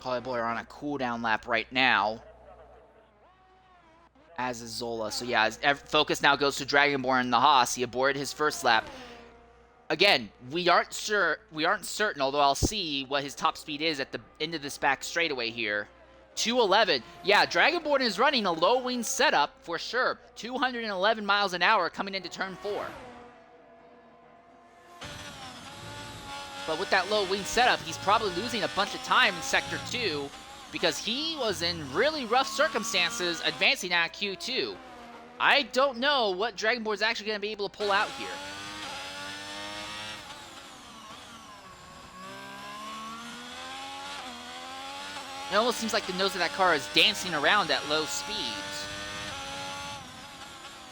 Collie Boy are on a cooldown lap right now, as is Zola. So yeah, focus now goes to Dragonborn and the Haas. He aborted his first lap. Again, we aren't certain, although I'll see what his top speed is at the end of this back straightaway here. 211. Yeah, Dragonborn is running a low wing setup for sure. 211 miles an hour coming into turn 4. But with that low wing setup, he's probably losing a bunch of time in Sector 2 because he was in really rough circumstances advancing at Q2. I don't know what Dragonborn's actually going to be able to pull out here. It almost seems like the nose of that car is dancing around at low speeds.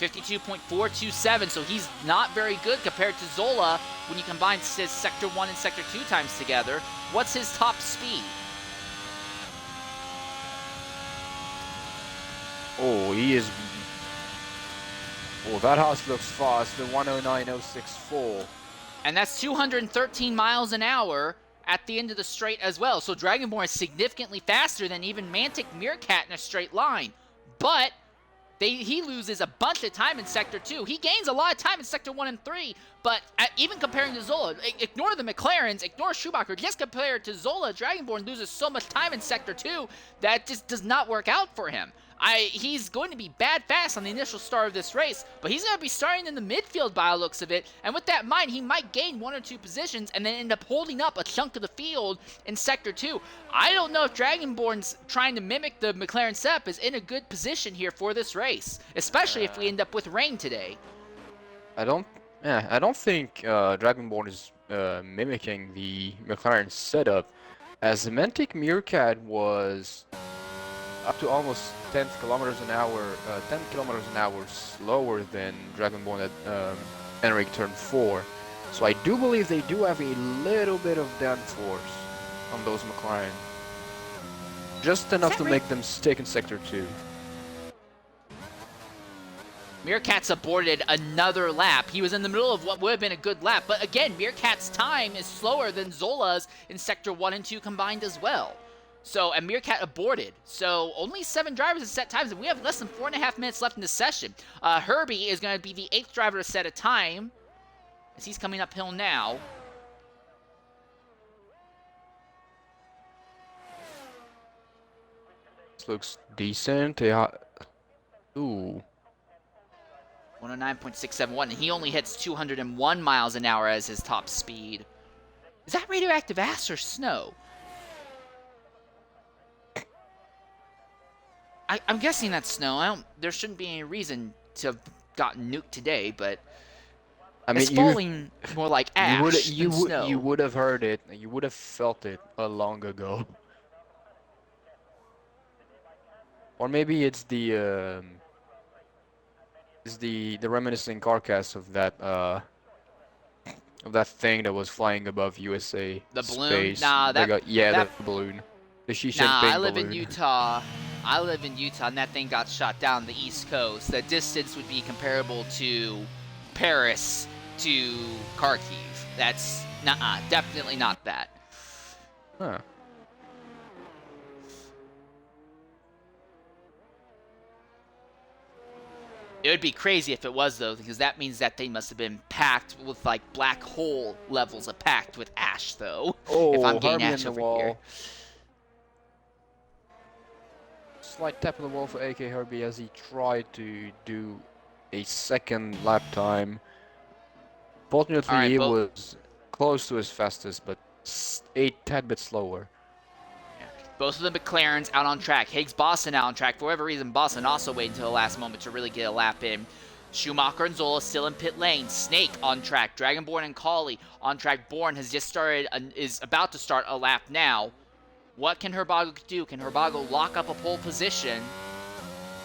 52.427, so he's not very good compared to Zola when you combine his Sector 1 and Sector 2 times together. What's his top speed? Oh, he is... Oh, that house looks fast. The 109.064. And that's 213 miles an hour at the end of the straight as well. So Dragonborn is significantly faster than even Mantic Meerkat in a straight line. But he loses a bunch of time in Sector 2. He gains a lot of time in Sector 1 and 3, but even comparing to Zola, ignore the McLarens, ignore Schumacher, just compared to Zola, Dragonborn loses so much time in Sector 2 that just does not work out for him. He's going to be bad fast on the initial start of this race, but he's going to be starting in the midfield by the looks of it, and with that in mind, he might gain 1 or 2 positions and then end up holding up a chunk of the field in Sector 2. I don't know if Dragonborn's trying to mimic the McLaren setup is in a good position here for this race, especially if we end up with rain today. I don't think Dragonborn is mimicking the McLaren setup, as the Mantic Meerkat was up to almost 10 kilometers an hour slower than Dragonborn at Henrik turn 4. So I do believe they do have a little bit of downforce on those McLaren. Just enough to make them stick in Sector 2. Meerkat's aborted another lap. He was in the middle of what would have been a good lap, but again, Meerkat's time is slower than Zola's in Sector 1 and 2 combined as well. So, and Meerkat aborted. So, only 7 drivers to set times, and we have less than 4.5 minutes left in the session. Herbie is going to be the 8th driver to set a time, as he's coming uphill now. This looks decent. Ooh. 109.671, and he only hits 201 miles an hour as his top speed. Is that radioactive ash or snow? I'm guessing that's snow. There shouldn't be any reason to have gotten nuked today, but I mean, it's falling more like ash than snow. You would have heard it. You would have felt it long ago. Or maybe it's the reminiscing carcass of that thing that was flying above USA. The balloon? Space. Nah, that balloon. The Xi Jinping I live balloon. in Utah. And that thing got shot down the East Coast. The distance would be comparable to Paris to Kharkiv. That's definitely not that. Huh. It would be crazy if it was, though, because that means that they must have been packed with, like, black hole levels of packed with ash, though. Oh, if I'm getting Herbie ash in the over here. wall. Slight tap on the wall for AK Herbie as he tried to do a second lap time. Fortunately, All right, he was close to his fastest, but a tad bit slower. Both of the McLarens out on track. Higgs Boston out on track. For whatever reason, Boston also waited until the last moment to really get a lap in. Schumacher and Zola still in pit lane. Snake on track. Dragonborn and Collie on track. Born has just started, is about to start a lap now. What can Herbago do? Can Herbago lock up a pole position?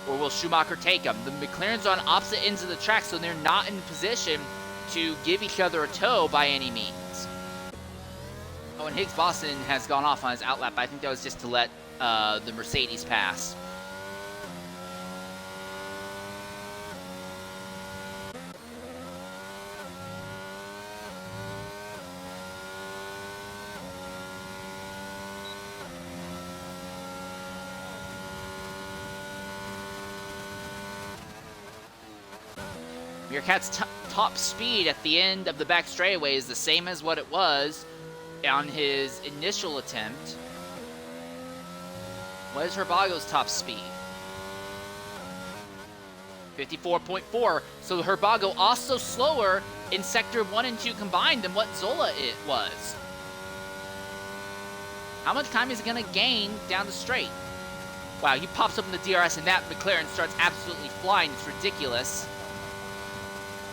Or will Schumacher take him? The McLarens are on opposite ends of the track, so they're not in position to give each other a tow by any means. Oh, and Higgs Boston has gone off on his outlap. I think that was just to let the Mercedes pass. Meerkat's top speed at the end of the back straightaway is the same as what it was on his initial attempt. What is Herbago's top speed? 54.4. So Herbago also slower in Sector 1 and 2 combined than what Zola it was. How much time is he going to gain down the straight? Wow, he pops up in the DRS and that McLaren starts absolutely flying. It's ridiculous.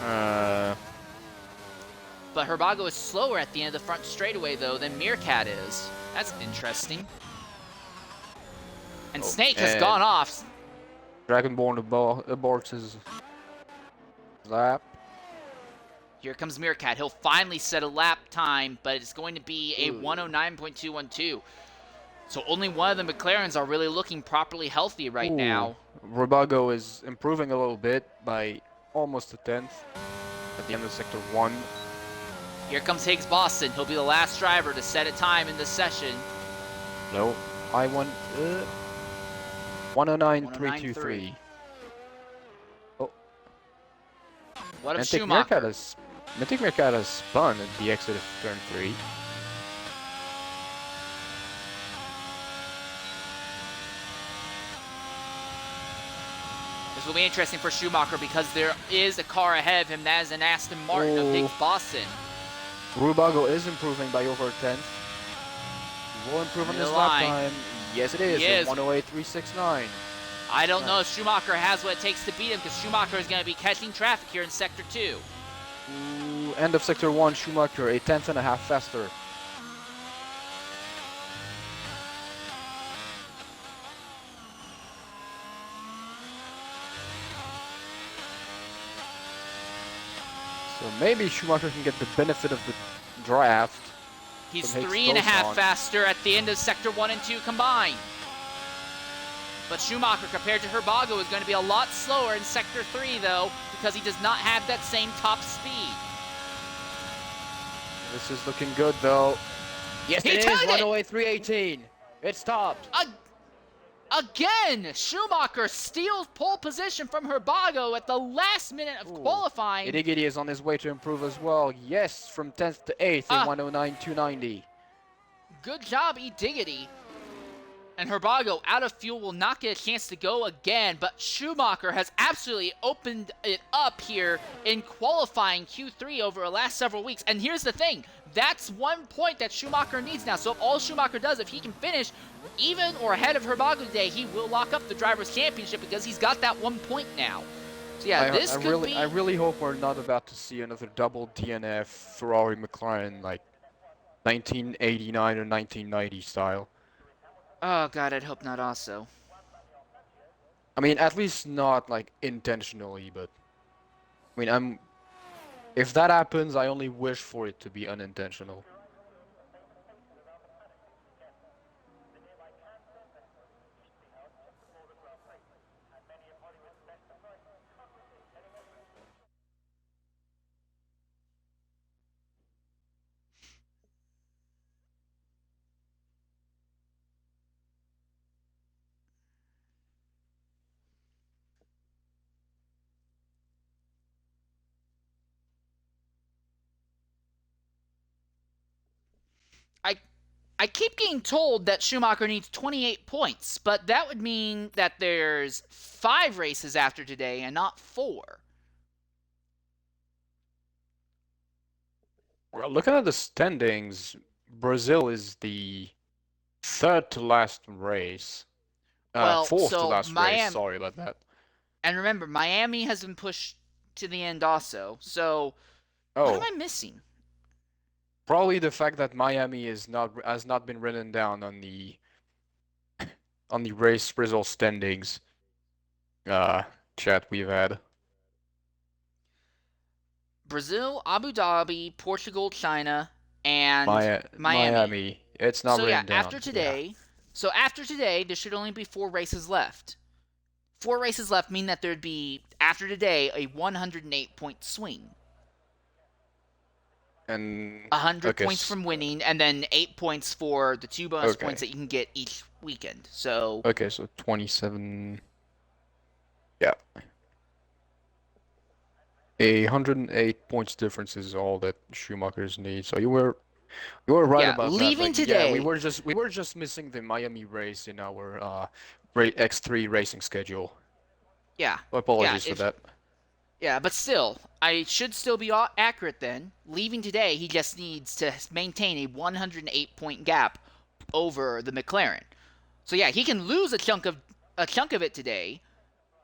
But Herbago is slower at the end of the front straightaway, though, than Meerkat is. That's interesting. And Snake has gone off. Dragonborn aborts his lap. Here comes Meerkat. He'll finally set a lap time, but it's going to be a 109.212. So only one of the McLarens are really looking properly healthy right now. Herbago is improving a little bit by almost a tenth at the end of Sector 1. Here comes Higgs Boston. He'll be the last driver to set a time in this session. No, I won 109.323. Oh. What of Schumacher? Mythic Meerkat has spun at the exit of turn 3. This will be interesting for Schumacher because there is a car ahead of him. That is an Aston Martin of Higgs Boston. Herbago is improving by over a tenth. He will improve on his lap time. Yes, it is. 108.369. I don't know if Schumacher has what it takes to beat him because Schumacher is going to be catching traffic here in Sector 2. End of Sector 1, Schumacher, a tenth and a half faster. So maybe Schumacher can get the benefit of the draft. He's 3.5 faster at the end of Sector 1 and 2 combined. But Schumacher, compared to Herbago, is going to be a lot slower in Sector 3, though, because he does not have that same top speed. This is looking good, though. Yes, it is. 108.318. It stopped. Again, Schumacher steals pole position from Herbago at the last minute of qualifying. Idigiti is on his way to improve as well. Yes, from 10th to 8th in 109.290. Good job, Idigiti. And Herbago, out of fuel, will not get a chance to go again, but Schumacher has absolutely opened it up here in qualifying Q3 over the last several weeks. And here's the thing, that's 1 point that Schumacher needs now. So if all Schumacher does, if he can finish even or ahead of Herbago today, he will lock up the Drivers' Championship because he's got that 1 point now. So yeah, I really hope we're not about to see another double DNF Ferrari McLaren like 1989 or 1990 style. Oh god, I'd hope not also. I mean, at least not like intentionally, but I mean, if that happens, I only wish for it to be unintentional. I keep getting told that Schumacher needs 28 points, but that would mean that there's 5 races after today and not 4. Well, looking at the standings, Brazil is the 3rd to last race. Well, 4th so to last Miami, race, sorry about that. And remember, Miami has been pushed to the end also, so what am I missing? Probably the fact that Miami has not been written down on the race result standings chat we've had. Brazil, Abu Dhabi, Portugal, China, and Miami. It's not written down. After today, so after today, there should only be 4 races left. 4 races left mean that there'd be, after today, a 108-point swing. And 100 points from winning, and then 8 points for the 2 bonus points that you can get each weekend. So okay, so 27. Yeah. 108 points difference is all that Schumacher's need. So you were right Yeah, about that. leaving Like, yeah, we today. were just missing the Miami race in our X3 racing schedule. Yeah, So yeah. apologies for If that. Yeah, but still, I should still be accurate then. Leaving today, he just needs to maintain a 108-point gap over the McLaren. So yeah, he can lose a chunk of it today.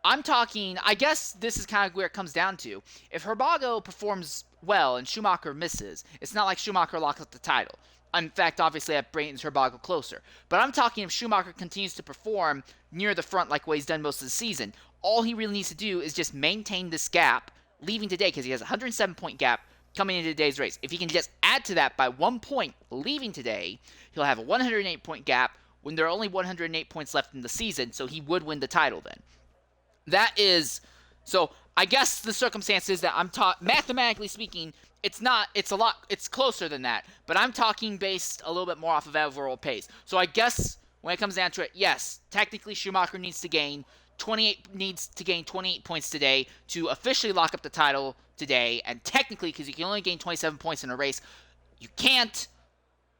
I'm talking. I guess this is kind of where it comes down to. If Herbago performs well and Schumacher misses, it's not like Schumacher locks up the title. In fact, obviously, that brings Herbago closer. But I'm talking if Schumacher continues to perform near the front like what he's done most of the season, all he really needs to do is just maintain this gap leaving today because he has a 107-point gap coming into today's race. If he can just add to that by 1 point leaving today, he'll have a 108-point gap when there are only 108 points left in the season, so he would win the title then. That is so I guess the circumstance is that I'm taught mathematically speaking, it's closer than that, but I'm talking based a little bit more off of overall pace. So I guess when it comes down to it, yes, technically Schumacher needs to gain 28 points today to officially lock up the title today, and technically because you can only gain 27 points in a race, you can't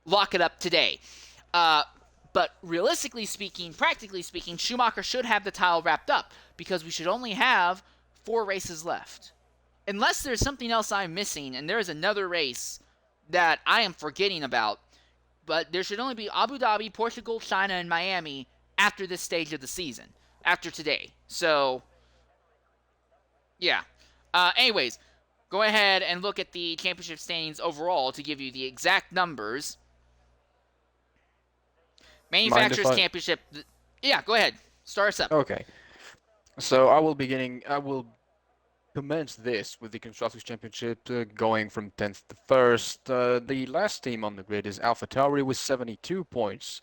lock it up today. Uh, but realistically speaking, practically speaking, Schumacher should have the title wrapped up because we should only have 4 races left. Unless there's something else I'm missing, and there is another race that I am forgetting about, but there should only be Abu Dhabi, Portugal, China, and Miami after this stage of the season, after today. So, yeah. Anyways, go ahead and look at the championship standings overall to give you the exact numbers. Mind if Manufacturers I? Championship. Yeah, go ahead. Start us up. Okay. So I will commence this with the Constructors' Championship going from 10th to 1st. The last team on the grid is AlphaTauri with 72 points.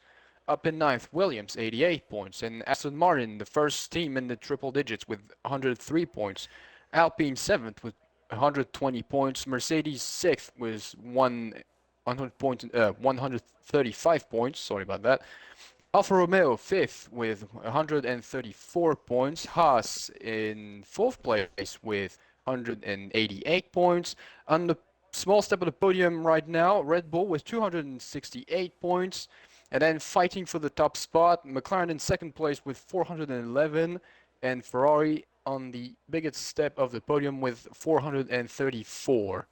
Up in ninth, Williams, 88 points. And Aston Martin, the first team in the triple digits with 103 points. Alpine 7th with 120 points. Mercedes 6th with 135 points. Sorry about that. Alfa Romeo 5th with 134 points. Haas in 4th place with 188 points. On the small step of the podium right now, Red Bull with 268 points. And then fighting for the top spot, McLaren in 2nd place with 411. And Ferrari on the biggest step of the podium with 434.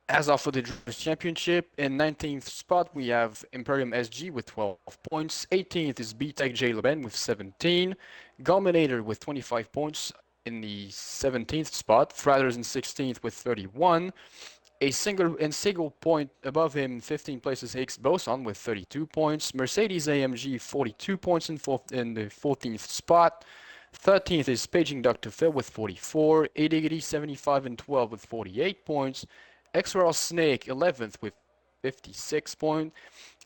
As of for the Drivers' Championship, in 19th spot we have Imperium SG with 12 points. 18th is BTEC J. Leben with 17. Gominator with 25 points in the 17th spot. Frathers in 16th with 31. A single point above him, 15 places, Higgs Boson with 32 points. Mercedes AMG 42 points in the 14th spot. 13th is Paging Dr. Phil with 44. Idiggity 75 and 12 with 48 points. XRL Snake 11th with 56 points.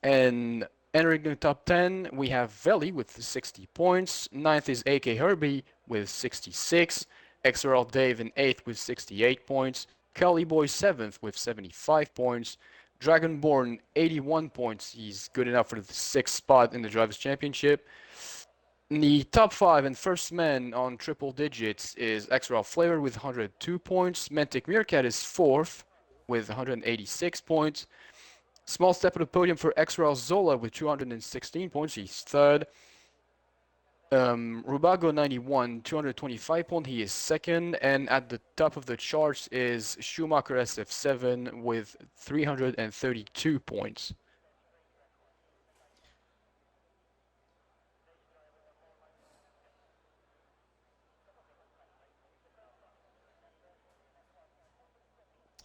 And entering the top 10, we have Veli with 60 points. 9th is AK Herbie with 66. XRL Dave in 8th with 68 points. Kelly Boy 7th with 75 points. Dragonborn 81 points. He's good enough for the 6th spot in the Drivers' Championship. In the top 5 and first man on triple digits is XRL Flavor with 102 points. Mantic Meerkat is 4th with 186 points. Small step of the podium for XRL Zola with 216 points. He's 3rd. Rubago 91, 225 points. He is 2nd. And at the top of the charts is Schumacher SF7 with 332 points.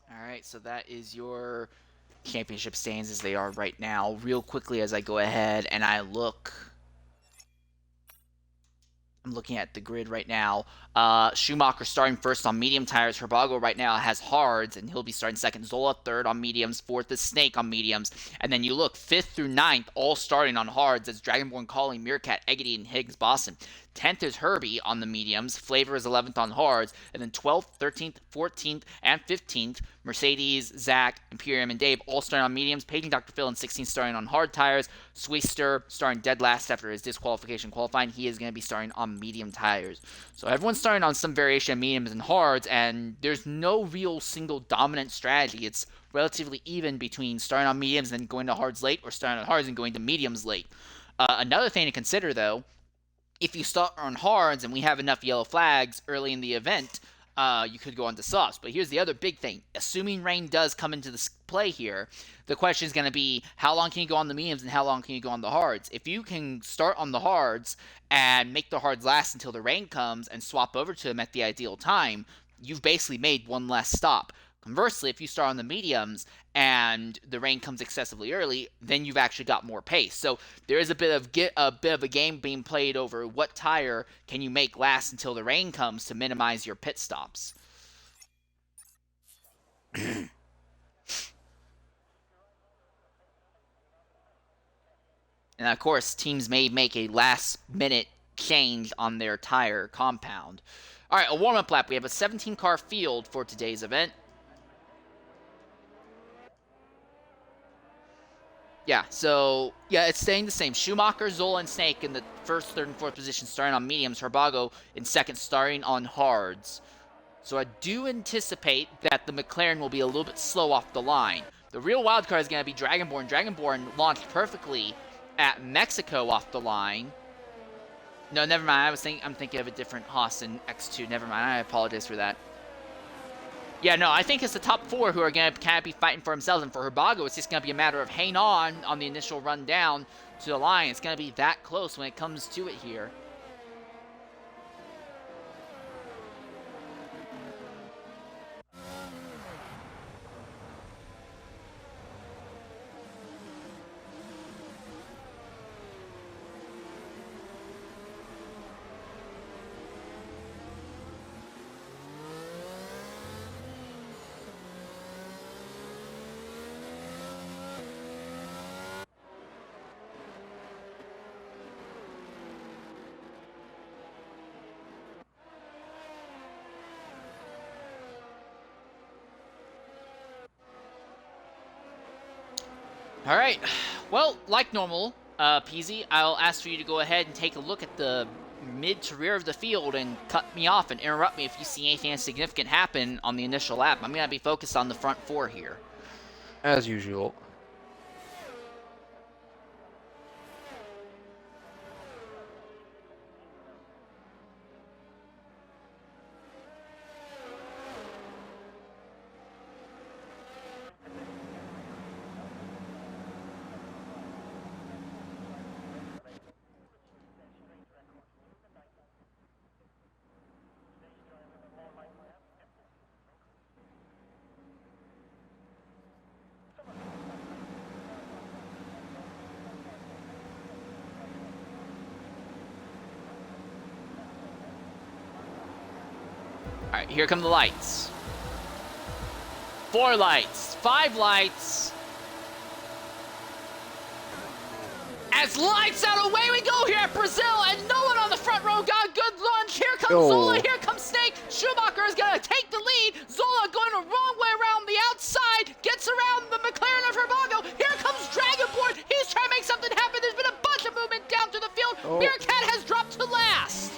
All right, so that is your championship standings as they are right now. Real quickly, as I go ahead and I'm looking at the grid right now. Schumacher starting first on medium tires. Herbago right now has hards, and he'll be starting second. Zola third on mediums. Fourth is Snake on mediums. And then you look 5th through 9th, all starting on hards. As Dragonborn, Calling, Meerkat, Eggity, and Higgs Boston. 10th is Herbie on the mediums. Flavor is 11th on hards. And then 12th, 13th, 14th, and 15th, Mercedes, Zach, Imperium, and Dave all starting on mediums. Paging Dr. Phil in 16th starting on hard tires. Swister starting dead last after his disqualification qualifying. He is going to be starting on medium tires. So everyone's starting on some variation of mediums and hards, and there's no real single dominant strategy. It's relatively even between starting on mediums and then going to hards late, or starting on hards and going to mediums late. Another thing to consider, though, if you start on hards and we have enough yellow flags early in the event, you could go on to softs. But here's the other big thing. Assuming rain does come into this play here, the question is going to be, how long can you go on the mediums and how long can you go on the hards? If you can start on the hards and make the hards last until the rain comes and swap over to them at the ideal time, you've basically made one less stop. Conversely, if you start on the mediums and the rain comes excessively early, then you've actually got more pace. So there is a bit of a game being played over what tire can you make last until the rain comes to minimize your pit stops. And of course, teams may make a last-minute change on their tire compound. All right, a warm-up lap. We have a 17-car field for today's event. Yeah, so, yeah, it's staying the same. Schumacher, Zola, and Snake in the first, third, and fourth position starting on mediums. Herbago in second starting on hards. So I do anticipate that the McLaren will be a little bit slow off the line. The real wild card is going to be Dragonborn. Dragonborn launched perfectly at Mexico off the line. No, never mind. I'm thinking of a different Haas in X2. Never mind. I apologize for that. Yeah, no, I think it's the top four who are going to kind of be fighting for themselves. And for Herbago, it's just going to be a matter of hang on the initial run down to the line. It's going to be that close when it comes to it here. All right, well, like normal, Peasy, I'll ask for you to go ahead and take a look at the mid to rear of the field and cut me off and interrupt me if you see anything significant happen on the initial lap. I'm going to be focused on the front four here. As usual. All right, here come the lights. 4 lights, 5 lights. As lights out, away we go here at Brazil, and no one on the front row got a good lunge. Here comes Zola, here comes Snake. Schumacher is going to take the lead. Zola going the wrong way around the outside, gets around the McLaren of Herbago. Here comes Dragonborn. He's trying to make something happen. There's been a bunch of movement down to the field. Bearcat has dropped to last.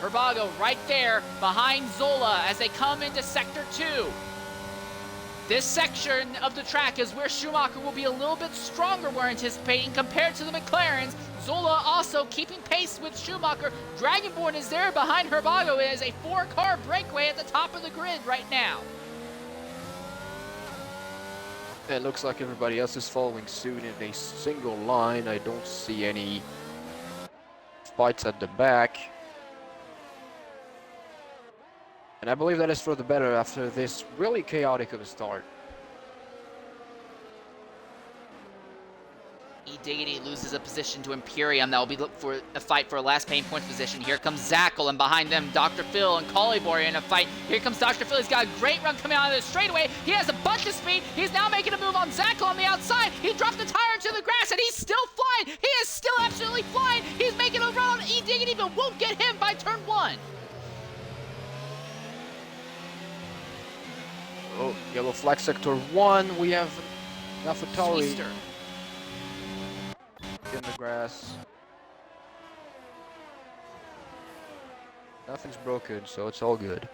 Herbago right there behind Zola as they come into Sector 2. This section of the track is where Schumacher will be a little bit stronger, we're anticipating, compared to the McLarens. Zola also keeping pace with Schumacher. Dragonborn is there behind Herbago. It is a 4-car breakaway at the top of the grid right now. It looks like everybody else is following suit in a single line. I don't see any fights at the back. And I believe that is for the better after this really chaotic of a start. Diggity loses a position to Imperium. That will be for a fight for a last pain points position. Here comes Zackle, and behind them, Dr. Phil and Collibor in a fight. Here comes Dr. Phil. He's got a great run coming out of the straightaway. He has a bunch of speed. He's now making a move on Zackle on the outside. He dropped the tire into the grass, and he's still flying. He is still absolutely flying. He's making a run on E-Diggity, but won't get him by turn 1. Oh, yellow flag sector 1. We have AlphaTauri in the grass. Nothing's broken, so it's all good.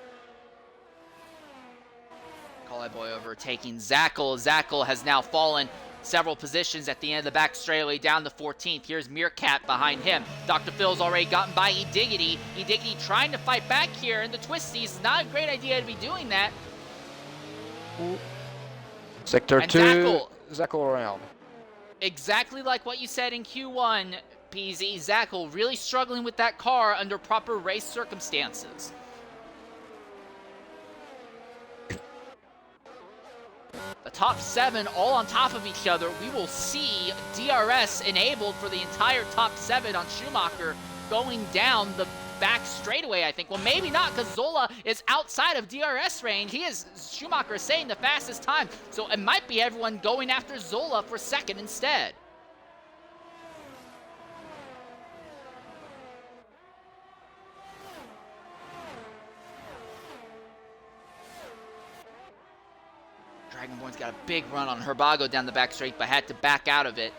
Collibor overtaking Zackle. Zackle has now fallen several positions at the end of the back straightaway down to 14th. Here's Meerkat behind him. Dr. Phil's already gotten by E-Diggity. E-Diggity trying to fight back here in the twisties. Not a great idea to be doing that. Sector and 2, Zackle around. Exactly like what you said in Q1, PZ. Zackle really struggling with that car under proper race circumstances. The top 7 all on top of each other. We will see DRS enabled for the entire top 7 on Schumacher going down the back straightaway, I think. Well, maybe not, because Zola is outside of DRS range. Schumacher is saying the fastest time, so it might be everyone going after Zola for second instead. Dragonborn's got a big run on Herbago down the back straight, but had to back out of it.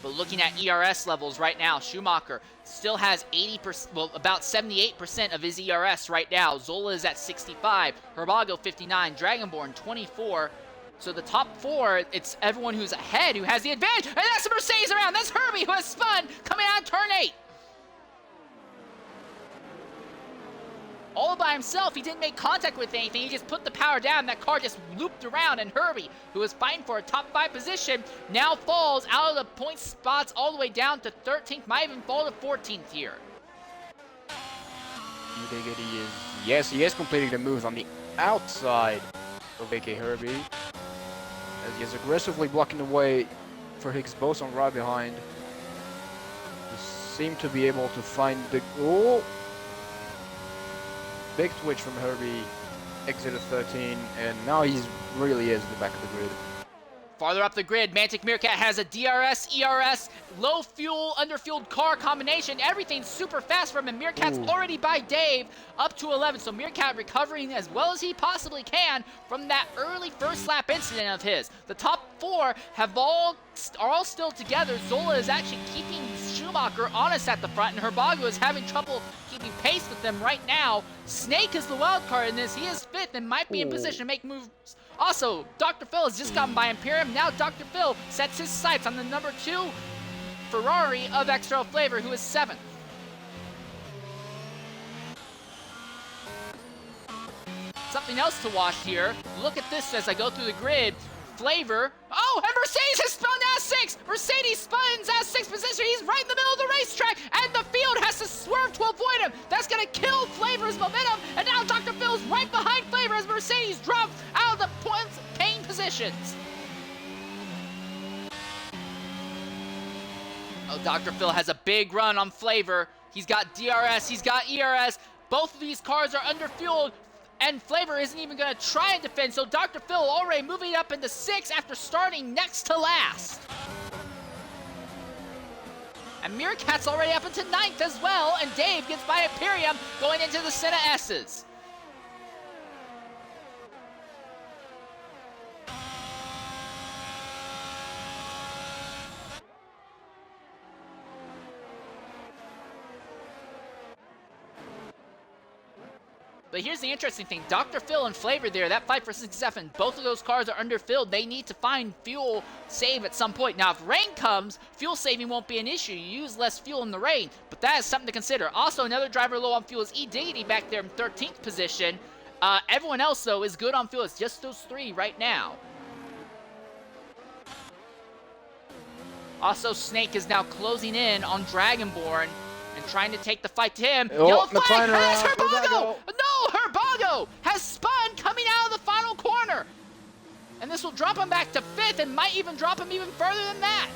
But looking at ERS levels right now, Schumacher still has 80%, well, about 78% of his ERS right now. Zola is at 65, Herbago 59, Dragonborn 24. So the top 4, it's everyone who's ahead who has the advantage. And that's the Mercedes around. That's Herbie who has spun coming out of turn 8. All by himself, he didn't make contact with anything, he just put the power down, that car just looped around, and Herbie, who was fighting for a top 5 position, now falls out of the point spots all the way down to 13th, might even fall to 14th here. E-Diggity is, yes, he is completing the moves on the outside of AK Herbie, as he is aggressively blocking the way for Higgs Boson right behind. He seemed to be able to find the goal. Big twitch from Herbie, exited 13, and now he's really is at the back of the grid. Farther up the grid, Mantic Meerkat has a DRS, ERS, low fuel, underfueled car combination. Everything's super fast from him. Meerkat's already by Dave, up to 11. So Meerkat recovering as well as he possibly can from that early first lap incident of his. The top 4 are all still together. Zola is actually keeping Schumacher honest at the front, and Herbago is having trouble keeping pace with them right now. Snake is the wild card in this. He is 5th and might be in position to make moves. Also, Dr. Phil has just gotten by Imperium. Now Dr. Phil sets his sights on the number 2 Ferrari of Extra Flavor, who is 7th. Something else to watch here. Look at this as I go through the grid. Flavor. Oh, and Mercedes has spun out 6. Mercedes spins out 6th position. He's right in the middle of the racetrack, and the field has to swerve to avoid him. That's going to kill Flavor's momentum, and now Dr. Phil's right behind Flavor as Mercedes drops out of the points pain positions. Oh, Dr. Phil has a big run on Flavor. He's got DRS, he's got ERS. Both of these cars are underfueled, and Flavor isn't even going to try and defend, so Dr. Phil already moving up into 6th after starting next to last. And Meerkat's already up into 9th as well, and Dave gets by Imperium going into the Senna S's. But here's the interesting thing. Dr. Phil and Flavor there, that fight for 67, both of those cars are underfilled. They need to find fuel save at some point. Now, if rain comes, fuel saving won't be an issue. You use less fuel in the rain, but that is something to consider. Also, another driver low on fuel is E-Diggity back there in 13th position. Everyone else, though, is good on fuel. It's just those 3 right now. Also, Snake is now closing in on Dragonborn and trying to take the fight to him. Oh, Yellow flag has Herbago! No, Herbago has spun coming out of the final corner. And this will drop him back to 5th and might even drop him even further than that.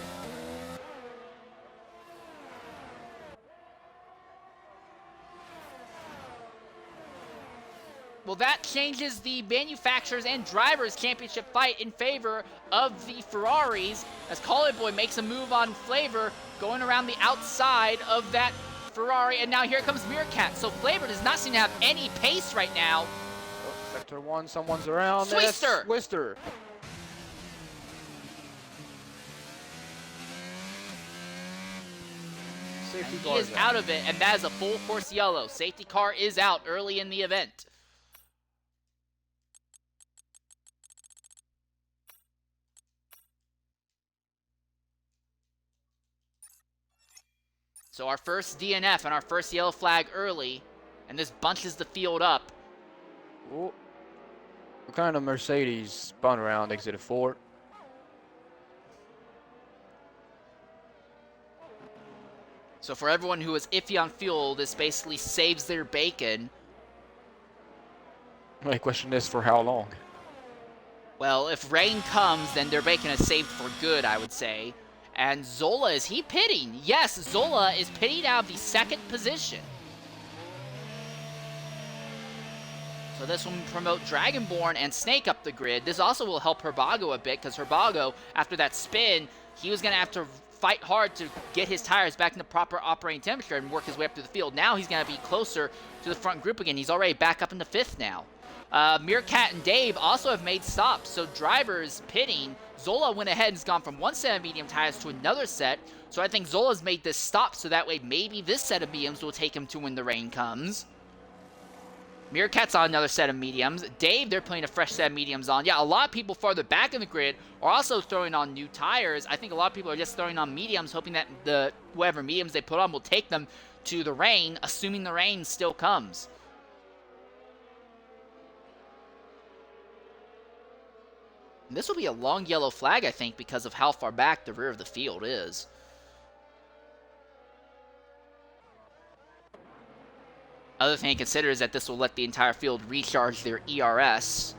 Well, that changes the Manufacturers and Drivers Championship fight in favor of the Ferraris, as Call It Boy makes a move on Flavor, going around the outside of that Ferrari, and now here comes Meerkat. So Flavor does not seem to have any pace right now. Oh, Sector 1, someone's around. Swister! Swister! Safety He is out of it, and that is a full course yellow. Safety car is out early in the event. So our first DNF and our first yellow flag early, and this bunches the field up. Ooh. What kind of Mercedes spun around exit 4? So for everyone who is iffy on fuel, this basically saves their bacon. My question is, for how long? Well, if rain comes, then their bacon is saved for good, I would say. And Zola, is he pitting? Yes, Zola is pitting out of the second position. So this will promote Dragonborn and Snake up the grid. This also will help Herbago a bit, because Herbago, after that spin, he was going to have to fight hard to get his tires back into proper operating temperature and work his way up through the field. Now he's going to be closer to the front group again. He's already back up into 5th now. Meerkat and Dave also have made stops, so drivers pitting. Zola went ahead and has gone from one set of medium tires to another set, so I think Zola's made this stop so that way maybe this set of mediums will take him to when the rain comes. Meerkat's on another set of mediums. Dave, they're putting a fresh set of mediums on. Yeah, a lot of people farther back in the grid are also throwing on new tires. I think a lot of people are just throwing on mediums, hoping that the whatever mediums they put on will take them to the rain, assuming the rain still comes. And this will be a long yellow flag, I think, because of how far back the rear of the field is. Other thing to consider is that this will let the entire field recharge their ERS.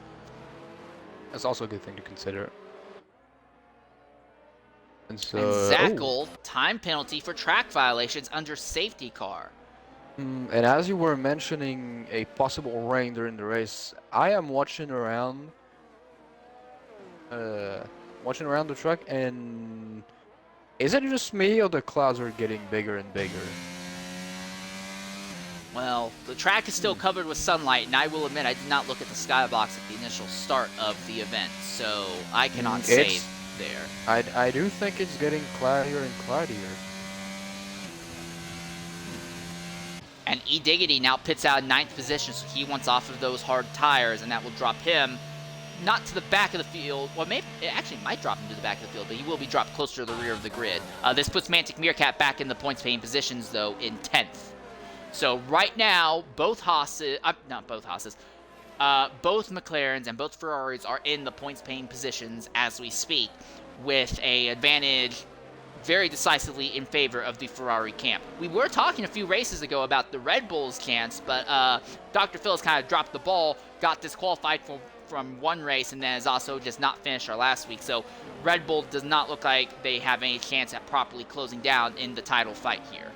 That's also a good thing to consider. And so, and Zackle, time penalty for track violations under safety car. And as you were mentioning a possible rain during the race, I am watching around the track, and is it just me or the clouds are getting bigger and bigger? Well, the track is still covered with sunlight, and I will admit I did not look at the skybox at the initial start of the event, so I cannot say there. I do think it's getting cloudier and cloudier. And E. Diggity now pits out in 9th position, so he wants off of those hard tires, and that will drop him not to the back of the field. Well, maybe it actually might drop him to the back of the field, but he will be dropped closer to the rear of the grid. This puts Mantic Meerkat back in the points-paying positions, though, in 10th. So right now, both McLarens and both Ferraris are in the points-paying positions as we speak, with an advantage very decisively in favor of the Ferrari camp. We were talking a few races ago about the Red Bull's chance, but Dr. Phil has kind of dropped the ball, got disqualified from one race, and then has also just not finished our last week. So Red Bull does not look like they have any chance at properly closing down in the title fight here.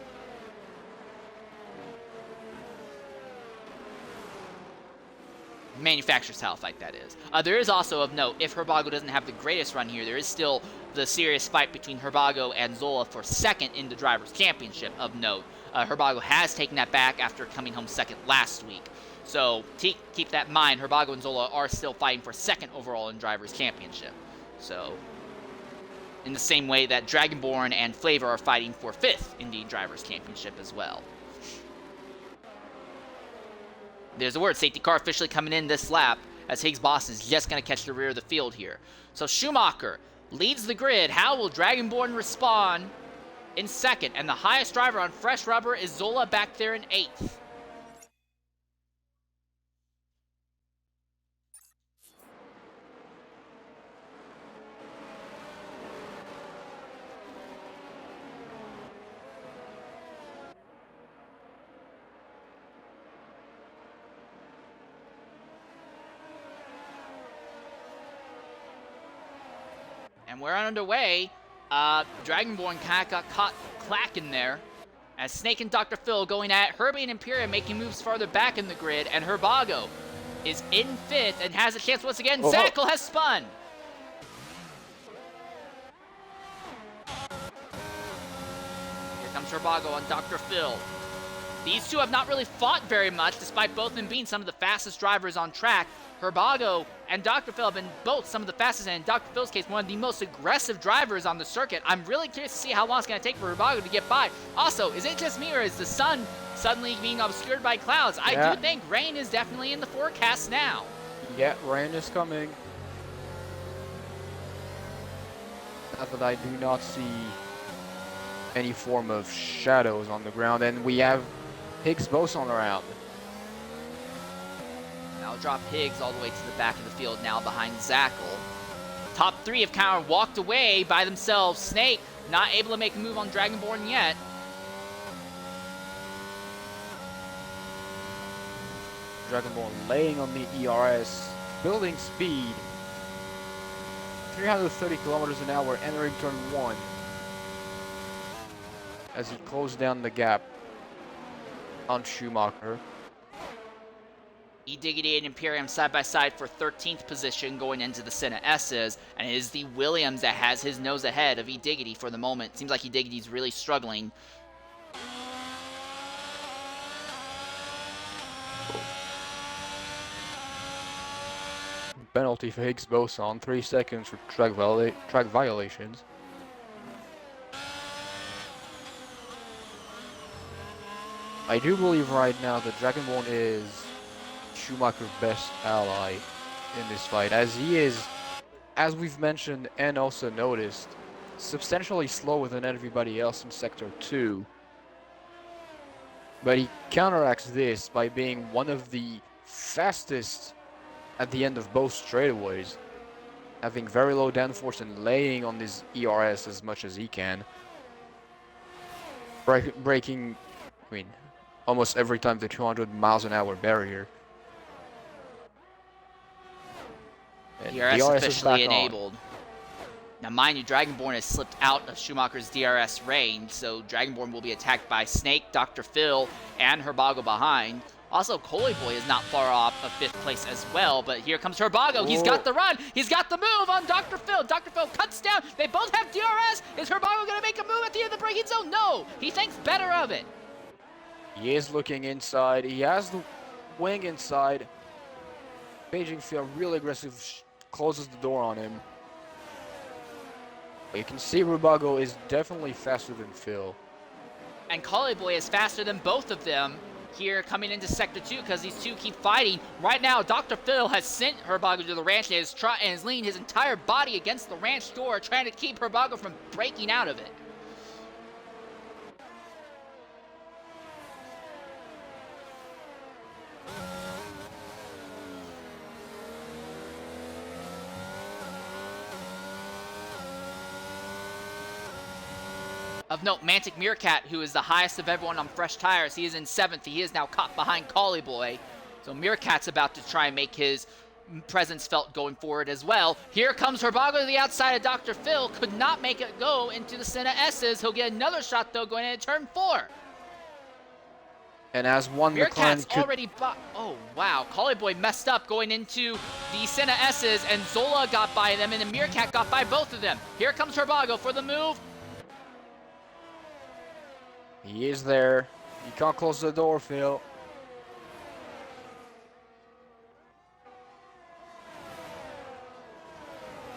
Manufacturer's title fight, that is. There is also of note, if Herbago doesn't have the greatest run here, there is still the serious fight between Herbago and Zola for second in the Drivers' Championship of note. Herbago has taken that back after coming home second last week. So keep that in mind, Herbago and Zola are still fighting for second overall in Drivers' Championship. So, in the same way that Dragonborn and Flavor are fighting for fifth in the Drivers' Championship as well. There's a word, safety car officially coming in this lap, as Higgs Boss is just going to catch the rear of the field here. So Schumacher leads the grid. How will Dragonborn respond in second? And the highest driver on fresh rubber is Zola back there in 8th. And we're underway. Dragonborn kind of got caught clacking there, as Snake and Dr. Phil going at it. Herbie and Imperium making moves farther back in the grid, and Herbago is in 5th and has a chance once again. Oh, Zackel has spun. Here comes Herbago on Dr. Phil. These two have not really fought very much, despite both of them being some of the fastest drivers on track. Herbago and Dr. Phil have been both some of the fastest, and in Dr. Phil's case, one of the most aggressive drivers on the circuit. I'm really curious to see how long it's going to take for Herbago to get by. Also, is it just me, or is the sun suddenly being obscured by clouds? Yeah. I do think rain is definitely in the forecast now. Yeah, rain is coming. Not that I do not see any form of shadows on the ground, and we have Higgs boson around. I'll drop Higgs all the way to the back of the field now behind Zackel. Top 3 have kind of walked away by themselves. Snake not able to make a move on Dragonborn yet. Dragonborn laying on the ERS, building speed. 330 kilometers an hour entering turn 1 as he closed down the gap on Schumacher. E-Diggity and Imperium side by side for 13th position going into the Senna S's, and it is the Williams that has his nose ahead of E-Diggity for the moment. Seems like E-Diggity's really struggling. Penalty for Higgs boson, 3 seconds for track violations. I do believe right now that Dragonborn is Schumacher's best ally in this fight, as he is, as we've mentioned and also noticed, substantially slower than everybody else in Sector 2. But he counteracts this by being one of the fastest at the end of both straightaways, having very low downforce and laying on his ERS as much as he can. Breaking, I mean, almost every time the 200 miles an hour barrier. DRS officially enabled. Now, mind you, Dragonborn has slipped out of Schumacher's DRS range, so Dragonborn will be attacked by Snake, Dr. Phil, and Herbago behind. Also, Boy is not far off of 5th place as well, but here comes Herbago. Whoa. He's got the run. He's got the move on Dr. Phil. Dr. Phil cuts down. They both have DRS. Is Herbago going to make a move at the end of the braking zone? No. He thinks better of it. He is looking inside. He has the wing inside. Beijing Phil really aggressive, closes the door on him. But you can see Herbago is definitely faster than Phil. And Boy is faster than both of them here coming into Sector 2 because these two keep fighting. Right now, Dr. Phil has sent Herbago to the ranch and is leaning his entire body against the ranch door, trying to keep Herbago from breaking out of it. Of note, Mantic Meerkat, who is the highest of everyone on fresh tires, he is in 7th. He is now caught behind Boy. So Meerkat's about to try and make his presence felt going forward as well. Here comes Herbago to the outside of Dr. Phil. Could not make it go into the Senna S's. He'll get another shot, though, going into turn 4. And as one Meerkat's already... Oh, wow. Boy messed up going into the Senna S's, and Zola got by them, and the Meerkat got by both of them. Here comes Herbago for the move. He is there. You can't close the door, Phil.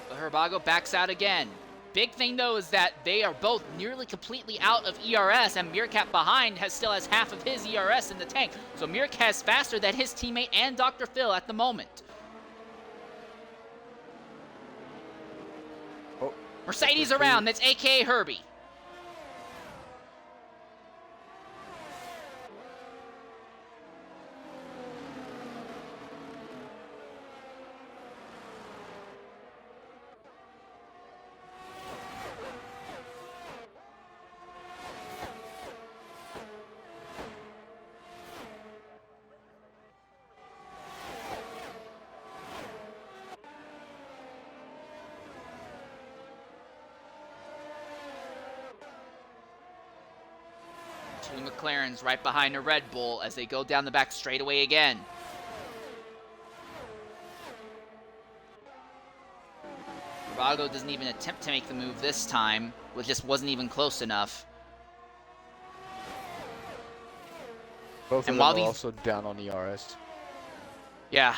But Herbago backs out again. Big thing, though, is that they are both nearly completely out of ERS, and Meerkat behind still has half of his ERS in the tank. So Meerkat is faster than his teammate and Dr. Phil at the moment. Oh, Mercedes around. That's AKA Herbie. Two McLarens right behind a Red Bull as they go down the back straightaway again. Herbago doesn't even attempt to make the move this time, which just wasn't even close enough. Both of And them while are these- also down on ERS. Yeah.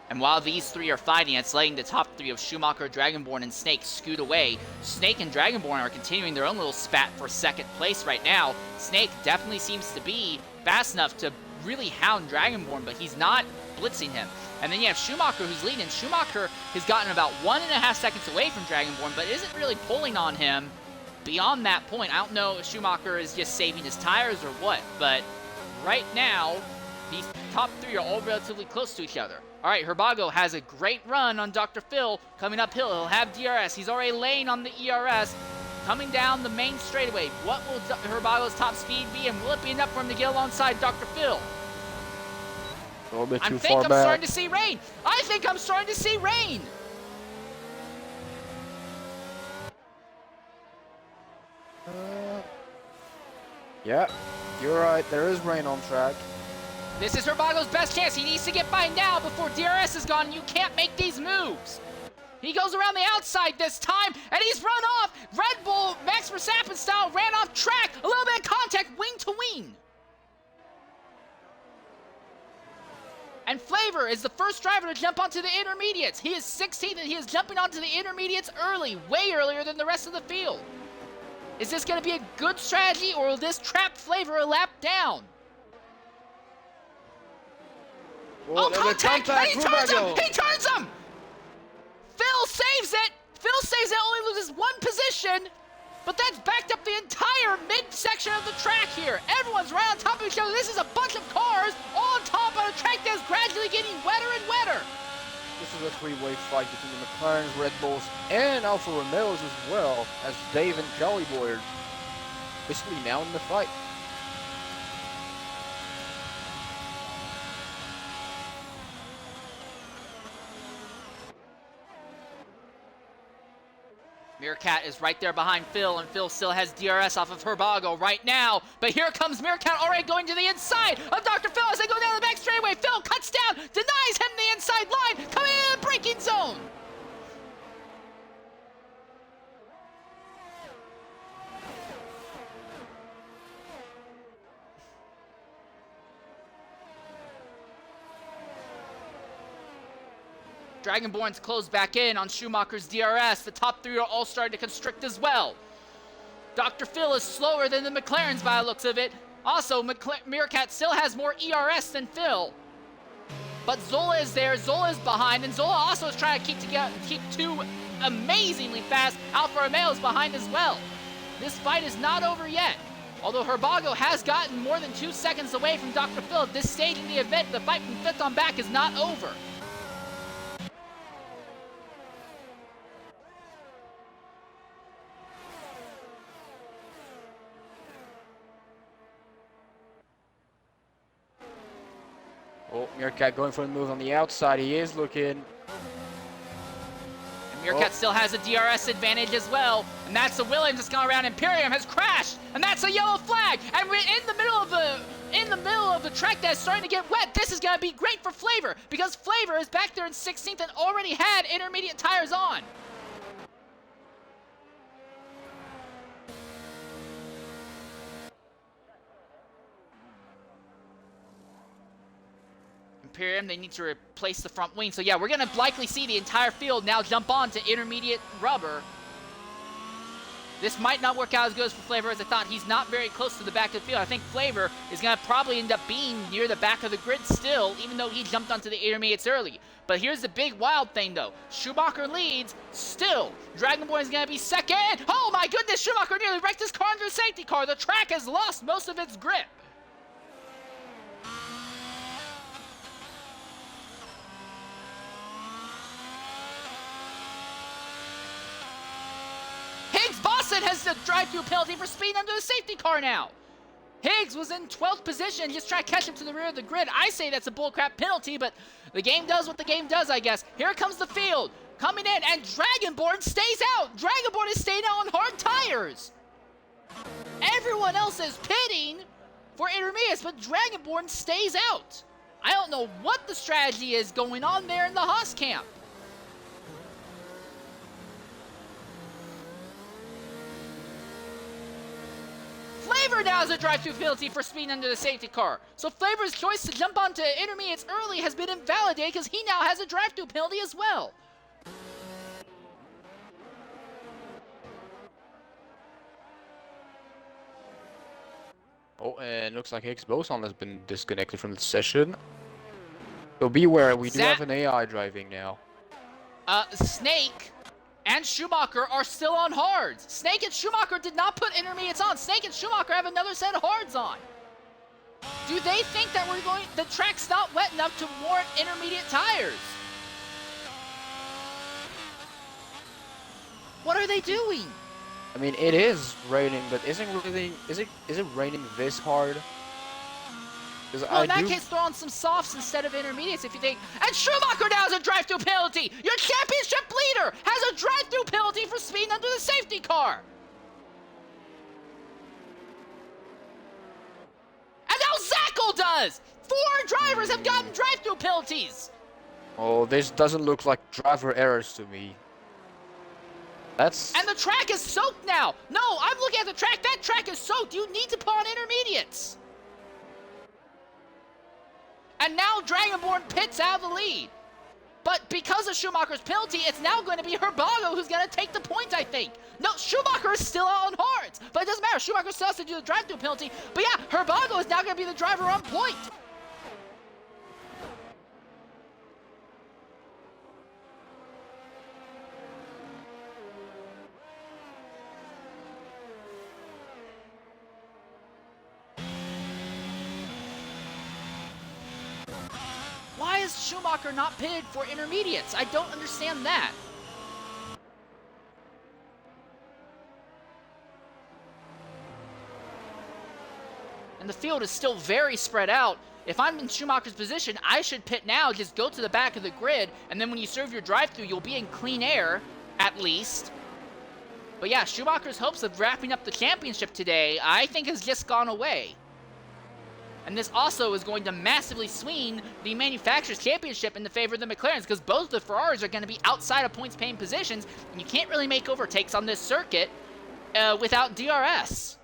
And while these three are fighting, it's letting the top three of Schumacher, Dragonborn, and Snake scoot away. Snake and Dragonborn are continuing their own little spat for second place right now. Snake definitely seems to be fast enough to really hound Dragonborn, but he's not blitzing him. And then you have Schumacher who's leading. Schumacher has gotten about 1.5 seconds away from Dragonborn, but isn't really pulling on him beyond that point. I don't know if Schumacher is just saving his tires or what, but right now, these top three are all relatively close to each other. All right, Herbago has a great run on Dr. Phil coming uphill. He'll have DRS. He's already laying on the ERS. Coming down the main straightaway. What will Herbago's top speed be, and will it be enough for him to get alongside Dr. Phil? A little bit I too think far I'm back. starting to see rain. I think I'm starting to see rain. Yeah, you're right. There is rain on track. This is Herbago's best chance. He needs to get by now before DRS is gone. You can't make these moves. He goes around the outside this time, and he's run off. Red Bull, Max Verstappen style, ran off track. A little bit of contact, wing to wing. And Flavor is the first driver to jump onto the intermediates. He is 16th, and he is jumping onto the intermediates early, way earlier than the rest of the field. Is this going to be a good strategy, or will this trap Flavor a lap down? Whoa, Oh, there's a contact! And he turns him! Herbago. He turns him! Phil saves it! Phil saves it, only loses one position, but that's backed up the entire mid-section of the track here. Everyone's right on top of each other. This is a bunch of cars all on top of a track that's gradually getting wetter and wetter. This is a three-way fight between the McLarens, Red Bulls, and Alfa Romeos as well, as Dave and Jolly Boy are basically now in the fight. Meerkat is right there behind Phil, and Phil still has DRS off of Herbago right now. But here comes Meerkat already going to the inside of Dr. Phil as they go down the back straightaway. Phil cuts down, denies him the inside line, coming in the braking zone. Dragonborn's closed back in on Schumacher's DRS. The top three are all starting to constrict as well. Dr. Phil is slower than the McLarens by the looks of it. Also, Meerkat still has more ERS than Phil. But Zola is there, Zola is behind, and Zola also is trying to keep two amazingly fast Alfa Romeos behind as well. This fight is not over yet. Although Herbago has gotten more than 2 seconds away from Dr. Phil at this stage in the event, the fight from fifth on back is not over. Oh, Meerkat going for the move on the outside. He is looking. And Meerkat still has a DRS advantage as well. And that's the Williams that's gone around. Imperium has crashed. And that's a yellow flag. And we're in the middle of the track that's starting to get wet. This is going to be great for Flavor, because Flavor is back there in 16th and already had intermediate tires on. Imperium, they need to replace the front wing. So yeah, we're going to likely see the entire field now jump on to intermediate rubber. This might not work out as good as for Flavor as I thought. He's not very close to the back of the field. I think Flavor is going to probably end up being near the back of the grid still, even though he jumped onto the intermediates early. But here's the big wild thing though. Schumacher leads still. Dragonborn is going to be second. Oh my goodness, Schumacher nearly wrecked his car into the safety car. The track has lost most of its grip. Higgs Boston has the drive-through penalty for speed under the safety car now. Higgs was in 12th position, just trying to catch him to the rear of the grid. I say that's a bullcrap penalty, but the game does what the game does, I guess. Here comes the field, coming in, and Dragonborn stays out. Dragonborn is staying out on hard tires. Everyone else is pitting for intermediates, but Dragonborn stays out. I don't know what the strategy is going on there in the Haas camp. Flavor now has a drive-through penalty for speeding under the safety car. So Flavor's choice to jump onto intermediates early has been invalidated because he now has a drive-through penalty as well. Oh, and looks like Higgs Boson has been disconnected from the session. So beware, we do have an AI driving now. Snake and Schumacher are still on hards. Snake and Schumacher did not put intermediates on. Snake and Schumacher have another set of hards on. Do they think that the track's not wet enough to warrant intermediate tires? What are they doing? I mean, it is raining, but is it raining this hard? Well, in that case, throw on some softs instead of intermediates if you think. And Schumacher now has a drive-through penalty. Your championship leader has a drive-through penalty for speeding under the safety car. And now Zackel does. 4 drivers have gotten drive-through penalties. Oh, this doesn't look like driver errors to me. And the track is soaked now. No, I'm looking at the track. That track is soaked. You need to put on intermediates. And now Dragonborn pits out of the lead. But because of Schumacher's penalty, it's now going to be Herbago who's going to take the point, I think. No, Schumacher is still out on hards. But it doesn't matter. Schumacher still has to do the drive-through penalty. But yeah, Herbago is now going to be the driver on point. Why is Schumacher not pitted for intermediates? I don't understand that. And the field is still very spread out. If I'm in Schumacher's position, I should pit now, just go to the back of the grid, and then when you serve your drive-through, you'll be in clean air, at least. But yeah, Schumacher's hopes of wrapping up the championship today, I think has just gone away. And this also is going to massively swing the Manufacturers' Championship in the favor of the McLarens, because both the Ferraris are going to be outside of points-paying positions, and you can't really make overtakes on this circuit without DRS.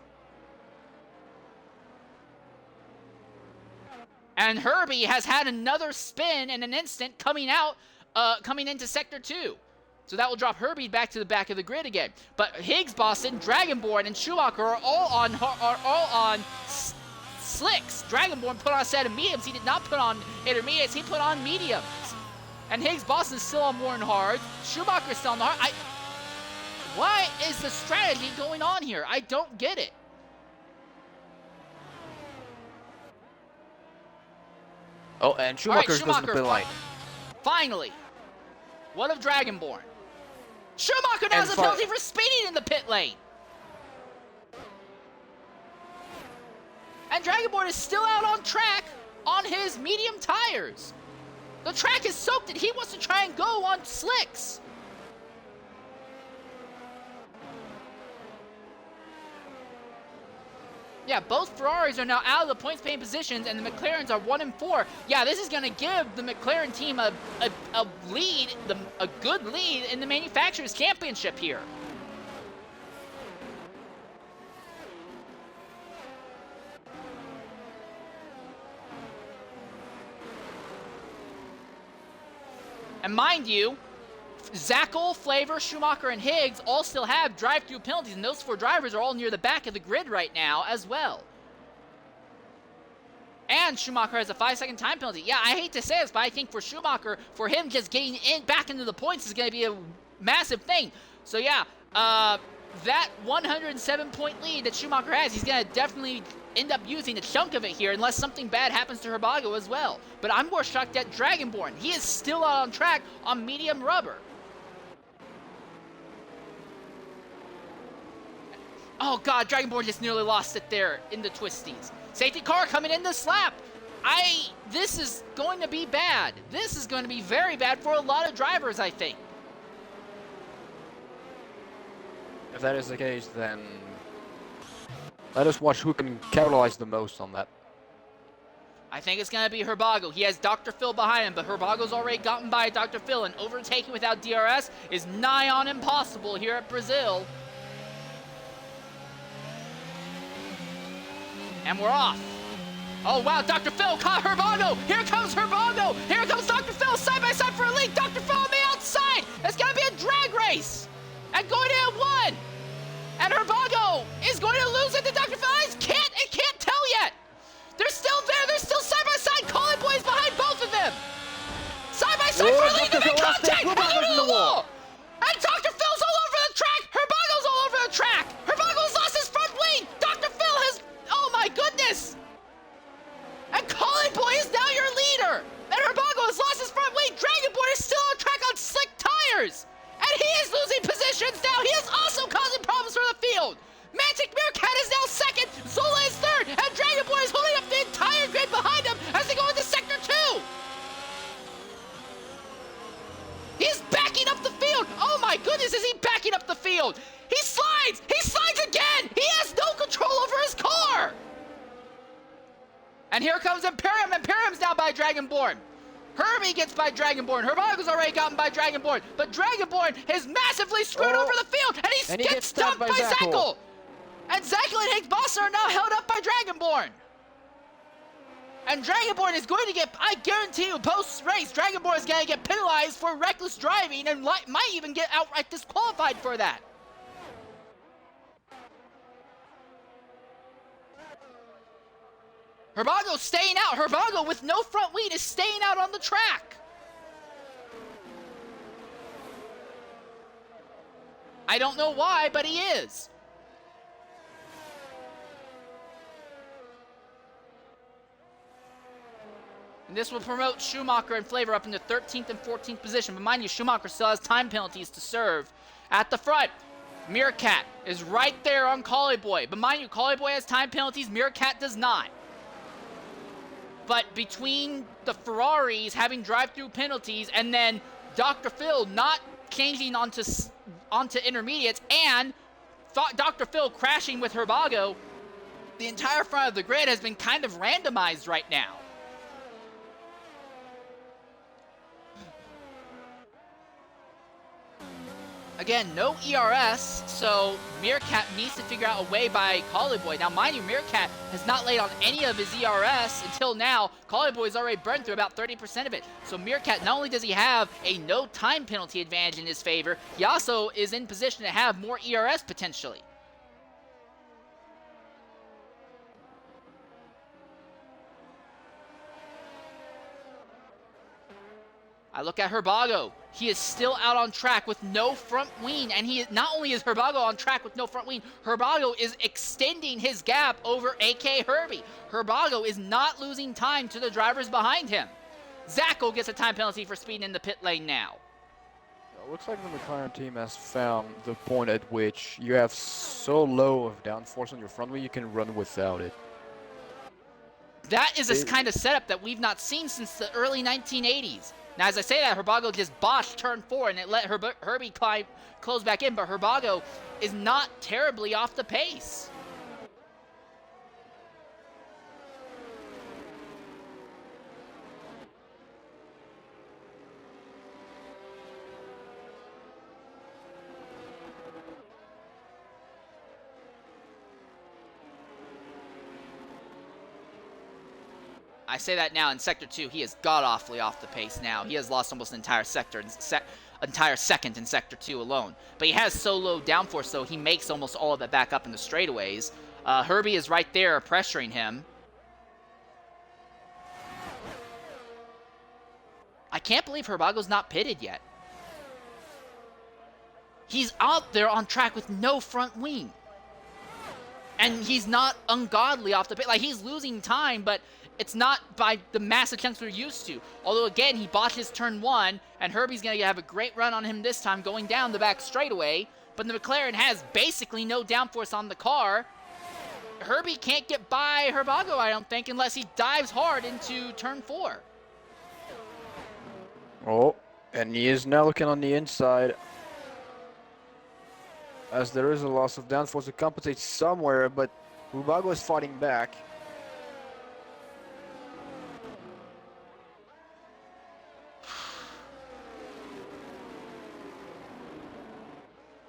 And Herbie has had another spin in an instant coming into Sector 2. So that will drop Herbie back to the back of the grid again. But Higgs, Boston, Dragonborn, and Schumacher are all on slicks. Dragonborn put on a set of mediums. He did not put on intermediates. He put on mediums. And Higgs Boston is still on more and hard. Schumacher is still on the hard. What is the strategy going on here? I don't get it. Oh, and Schumacher's goes to the pit line. Finally. What of Dragonborn? Schumacher now has a penalty for speeding in the pit lane. And Dragonborn is still out on track on his medium tires. The track is soaked and he wants to try and go on slicks. Yeah, both Ferraris are now out of the points-paying positions, and the McLarens are 1 and 4. Yeah, this is going to give the McLaren team a lead, a good lead in the Manufacturers' Championship here. And mind you, Zackel, Flavor, Schumacher, and Higgs all still have drive-through penalties, and those 4 drivers are all near the back of the grid right now as well. And Schumacher has a 5-second time penalty. Yeah, I hate to say this, but I think for Schumacher, for him just getting back into the points is going to be a massive thing. So yeah, that 107-point lead that Schumacher has, he's going to definitely end up using a chunk of it here unless something bad happens to Herbago as well. But I'm more shocked at Dragonborn. He is still out on track on medium rubber. Oh god, Dragonborn just nearly lost it there in the twisties. Safety car coming in this lap. This is going to be bad. This is going to be very bad for a lot of drivers, I think. If that is the case, then let us watch who can capitalize the most on that. I think it's going to be Herbago. He has Dr. Phil behind him, but Herbago's already gotten by Dr. Phil, and overtaking without DRS is nigh on impossible here at Brazil. And we're off. Oh, wow, Dr. Phil caught Herbago. Here comes Herbago. Here comes Dr. Phil side by side for a lead. Dr. Phil on the outside. It's going to be a drag race. And going to have one. And Herbago is going to lose it to Dr. Phil. It can't tell yet. They're still there. They're still side by side. Collie Boy is behind both of them. Side by side for a lead. They make contact. Hello to the wall. And Dr. Phil's all over the track. Herbago's all over the track. Herbago's lost his front wing. Dr. Phil has, oh my goodness. And Collie Boy is now your leader. And Herbago has lost his front wing. Dragon Boy is still on track on slick tires. And he is losing positions now. He is also causing problems for the field. Magic Meerkat is now second. Zola is third. And Dragon Boy is holding up the entire grid behind him as they go into Sector 2. He's backing up the field. Oh my goodness, is he backing up the field? He slides. He slides again. He has no control over his car. And here comes Imperium. Imperium's now by Dragonborn. Herbie gets by Dragonborn. Herbago's already gotten by Dragonborn. But Dragonborn is massively screwed over the field. And he gets dumped by Zackle. And Zackle and Hank Boss are now held up by Dragonborn. And Dragonborn is going to get, I guarantee you, post-race, Dragonborn is going to get penalized for reckless driving and might even get outright disqualified for that. Herbago staying out. Herbago with no front wheel is staying out on the track. I don't know why, but he is. And this will promote Schumacher and Flavor up into 13th and 14th position. But mind you, Schumacher still has time penalties to serve at the front. Meerkat is right there on Collie Boy. But mind you, Collie Boy has time penalties. Meerkat does not. But between the Ferraris having drive-through penalties and then Dr. Phil not changing onto intermediates and Dr. Phil crashing with Herbago, the entire front of the grid has been kind of randomized right now. Again, no ERS, so Meerkat needs to figure out a way by Collie Boy. Now, mind you, Meerkat has not laid on any of his ERS until now. Collie Boy's already burned through about 30% of it. So Meerkat, not only does he have a no time penalty advantage in his favor, he also is in position to have more ERS potentially. I look at Herbago. He is still out on track with no front wing, and not only is Herbago on track with no front wing, Herbago is extending his gap over AK Herbie. Herbago is not losing time to the drivers behind him. Zackle gets a time penalty for speeding in the pit lane now. It looks like the McLaren team has found the point at which you have so low of downforce on your front wing you can run without it. That is a kind of setup that we've not seen since the early 1980s. Now, as I say that, Herbago just botched turn 4 and it let Herbie close back in, but Herbago is not terribly off the pace. I say that now in Sector 2, he is god-awfully off the pace now. He has lost almost an entire second in Sector 2 alone. But he has so low downforce, though, he makes almost all of it back up in the straightaways. Herbie is right there pressuring him. I can't believe Herbago's not pitted yet. He's out there on track with no front wing. And he's not ungodly off the pace. Like, he's losing time, but it's not by the massive chunks we're used to. Although, again, he botched his turn 1, and Herbie's going to have a great run on him this time going down the back straightaway. But the McLaren has basically no downforce on the car. Herbie can't get by Herbago, I don't think, unless he dives hard into turn 4. Oh, and he is now looking on the inside. As there is a loss of downforce to compensate somewhere, but Herbago is fighting back.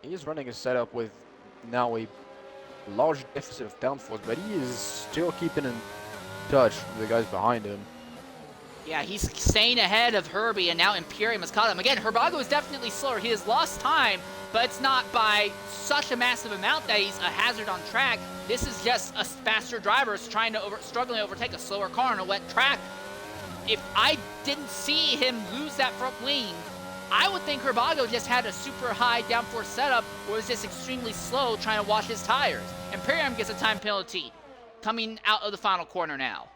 He is running a setup with now a large deficit of downforce, but he is still keeping in touch with the guys behind him. Yeah, he's staying ahead of Herbie, and now Imperium has caught him. Again, Herbago is definitely slower. He has lost time, but it's not by such a massive amount that he's a hazard on track. This is just a faster driver struggling to overtake a slower car on a wet track. If I didn't see him lose that front wing, I would think Herbago just had a super high downforce setup or was just extremely slow trying to wash his tires. Imperium gets a time penalty coming out of the final corner now.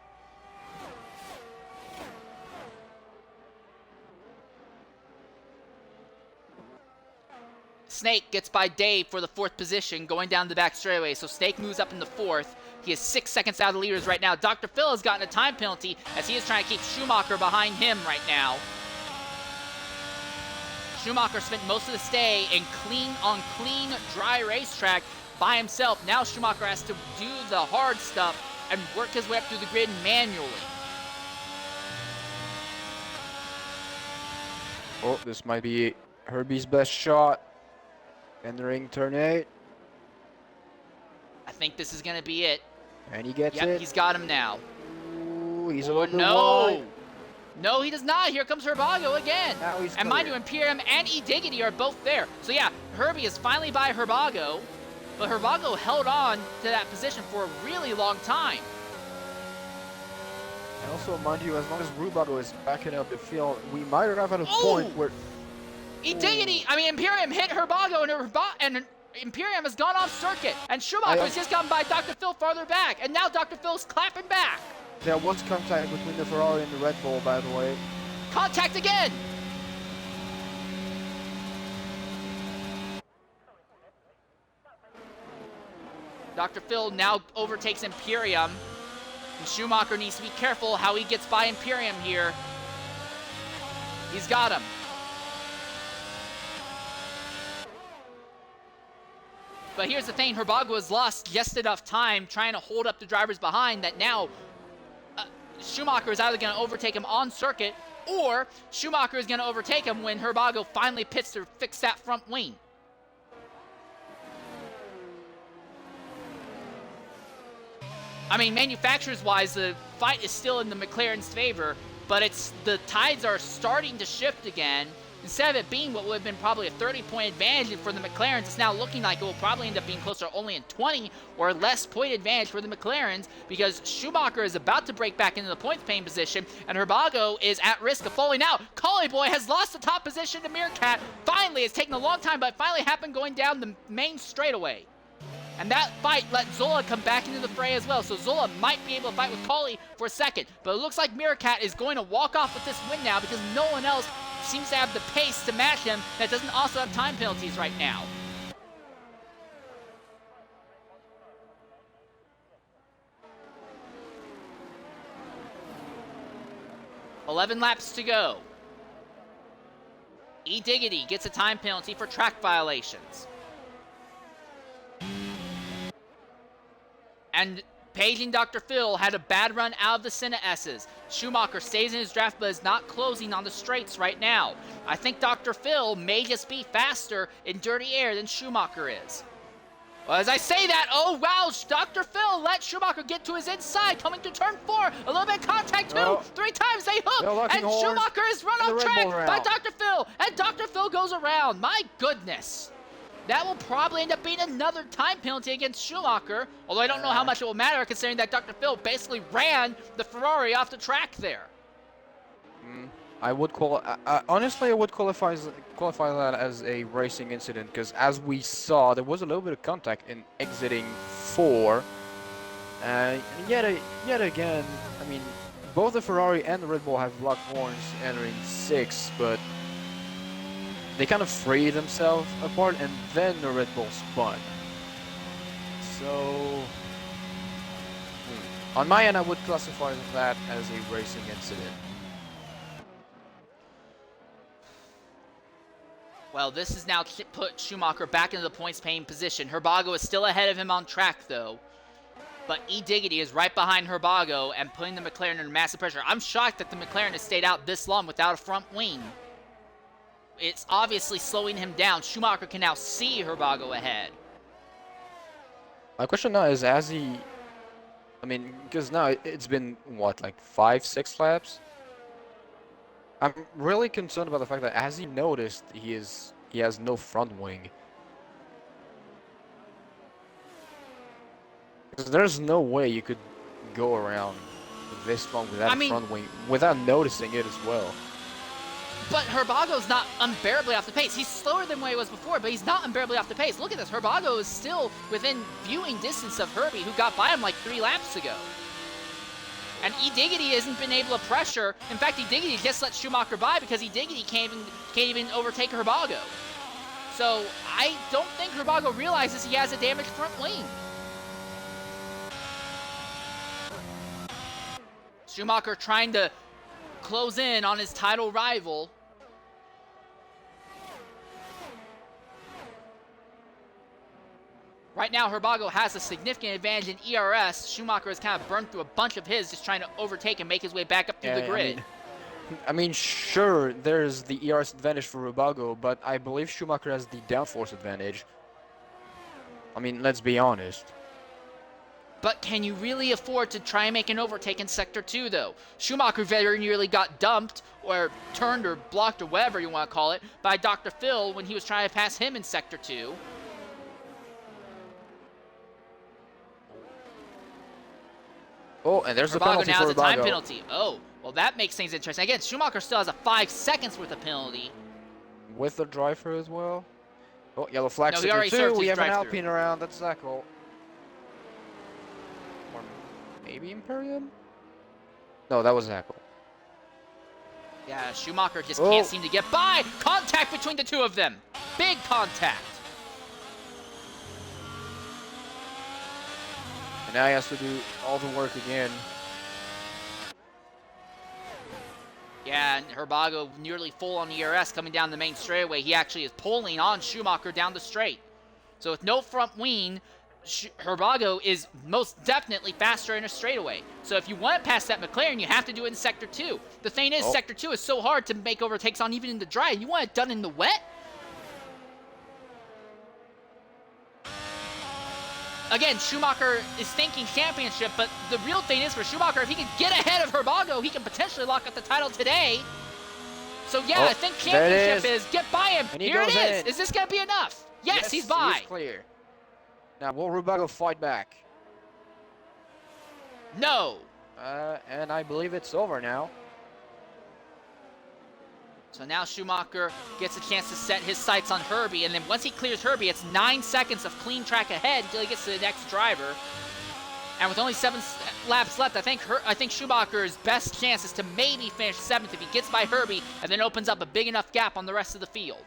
Snake gets by Dave for the 4th position going down the back straightaway, so Snake moves up in the 4th. He is 6 seconds out of the leaders right now. Dr. Phil has gotten a time penalty as he is trying to keep Schumacher behind him right now. Schumacher spent most of the day on clean, dry racetrack by himself. Now Schumacher has to do the hard stuff and work his way up through the grid manually. Oh, this might be Herbie's best shot. Entering turn 8. I think this is going to be it. And he gets it. Yep, he's got him now. Ooh, he's a Oh, little bit no! wide. No, he does not. Here comes Herbago again. Now he's And mind you, clear. Imperium and E-Diggity are both there. So yeah, Herbie is finally by Herbago, but Herbago held on to that position for a really long time. And also, mind you, as long as Herbago is backing up the field, we might arrive at a Oh! point where... Imperium hit Herbago, and Imperium has gone off circuit. And Schumacher has just gotten by Dr. Phil farther back. And now Dr. Phil's clapping back. There was contact between the Ferrari and the Red Bull, by the way. Contact again. Dr. Phil now overtakes Imperium. And Schumacher needs to be careful how he gets by Imperium here. He's got him. But here's the thing, Herbago has lost just enough time trying to hold up the drivers behind that now Schumacher is either going to overtake him on circuit or Schumacher is going to overtake him when Herbago finally pits to fix that front wing. I mean, manufacturers-wise, the fight is still in the McLaren's favor, but the tides are starting to shift again. Instead of it being what would have been probably a 30-point advantage for the McLarens, it's now looking like it will probably end up being closer to only a 20 or less point advantage for the McLarens because Schumacher is about to break back into the points paying position and Herbago is at risk of falling out. Collie Boy has lost the top position to Meerkat. Finally, it's taken a long time, but it finally happened going down the main straightaway. And that fight let Zola come back into the fray as well. So Zola might be able to fight with Collie for a second. But it looks like Meerkat is going to walk off with this win now because no one else seems to have the pace to match him that doesn't also have time penalties right now. $11 laps to go. E-Diggity gets a time penalty for track violations. And Paging Dr. Phil had a bad run out of the Senna S's. Schumacher stays in his draft but is not closing on the straights right now. I think Dr. Phil may just be faster in dirty air than Schumacher is. Well, as I say that, oh wow, Dr. Phil let Schumacher get to his inside, coming to turn 4. A little bit of contact too. 3 times they hook, and Schumacher is run off track by Dr. Phil, and Dr. Phil goes around. My goodness. That will probably end up being another time penalty against Schumacher, although I don't know how much it will matter considering that Dr. Phil basically ran the Ferrari off the track there. I would honestly, I would qualify that as a racing incident because as we saw, there was a little bit of contact in exiting 4. And yet again, I mean, both the Ferrari and the Red Bull have blocked horns entering 6, but they kind of freed themselves apart, and then the Red Bull spun. So, on my end, I would classify that as a racing incident. Well, this has now put Schumacher back into the points-paying position. Herbago is still ahead of him on track, though. But E-Diggity is right behind Herbago and putting the McLaren under massive pressure. I'm shocked that the McLaren has stayed out this long without a front wing. It's obviously slowing him down. Schumacher can now see Herbago ahead. My question now is, has he? I mean, because now it's been what, like 5, 6 laps? I'm really concerned about the fact that, has he noticed he has no front wing? Because there's no way you could go around this long without I a mean, front wing without noticing it as well. but Herbago's not unbearably off the pace. He's slower than what he was before, but he's not unbearably off the pace. Look at this. Herbago is still within viewing distance of Herbie, who got by him like 3 laps ago. And E-Diggity hasn't been able to pressure. In fact, E-Diggity just let Schumacher by because E-Diggity can't even overtake Herbago. So I don't think Herbago realizes he has a damaged front wing. Schumacher trying to close in on his title rival. Right now, Herbago has a significant advantage in ERS. Schumacher has kind of burned through a bunch of his, just trying to overtake and make his way back up through the grid. I mean, sure, there's the ERS advantage for Herbago, but I believe Schumacher has the downforce advantage. I mean, let's be honest. But can you really afford to try and make an overtake in Sector 2, though? Schumacher very nearly got dumped, or turned, or blocked, or whatever you want to call it, by Dr. Phil when he was trying to pass him in Sector 2. Oh, and there's the Herbago penalty now for has a time Herbago. penalty. Oh, well, that makes things interesting. Again, Schumacher still has a 5 seconds worth of penalty. With the drive-through as well. Oh, yellow flag No, he sector already 2. served We his have an drive-through. Alpine around. That's Zackle. Or maybe Imperium? No, that was Zackle. Yeah, Schumacher just can't seem to get by. Contact between the two of them. Big contact. And now he has to do all the work again. Yeah, and Herbago nearly full on ERS coming down the main straightaway. He actually is pulling on Schumacher down the straight. So with no front wing, Herbago is most definitely faster in a straightaway. So if you want to pass that McLaren, you have to do it in Sector 2. The thing is, Sector 2 is so hard to make overtakes on even in the dry. You want it done in the wet? Again, Schumacher is thinking championship, but the real thing is for Schumacher, if he can get ahead of Herbago, he can potentially lock up the title today. So yeah, I think championship is get by him. Here it is. Is this going to be enough? Yes, he's by. He's clear. Now, will Herbago fight back? No. And I believe it's over now. So now Schumacher gets a chance to set his sights on Herbie, and then once he clears Herbie, it's 9 seconds of clean track ahead until he gets to the next driver. And with only 7 laps left, I think Schumacher's best chance is to maybe finish 7th if he gets by Herbie and then opens up a big enough gap on the rest of the field.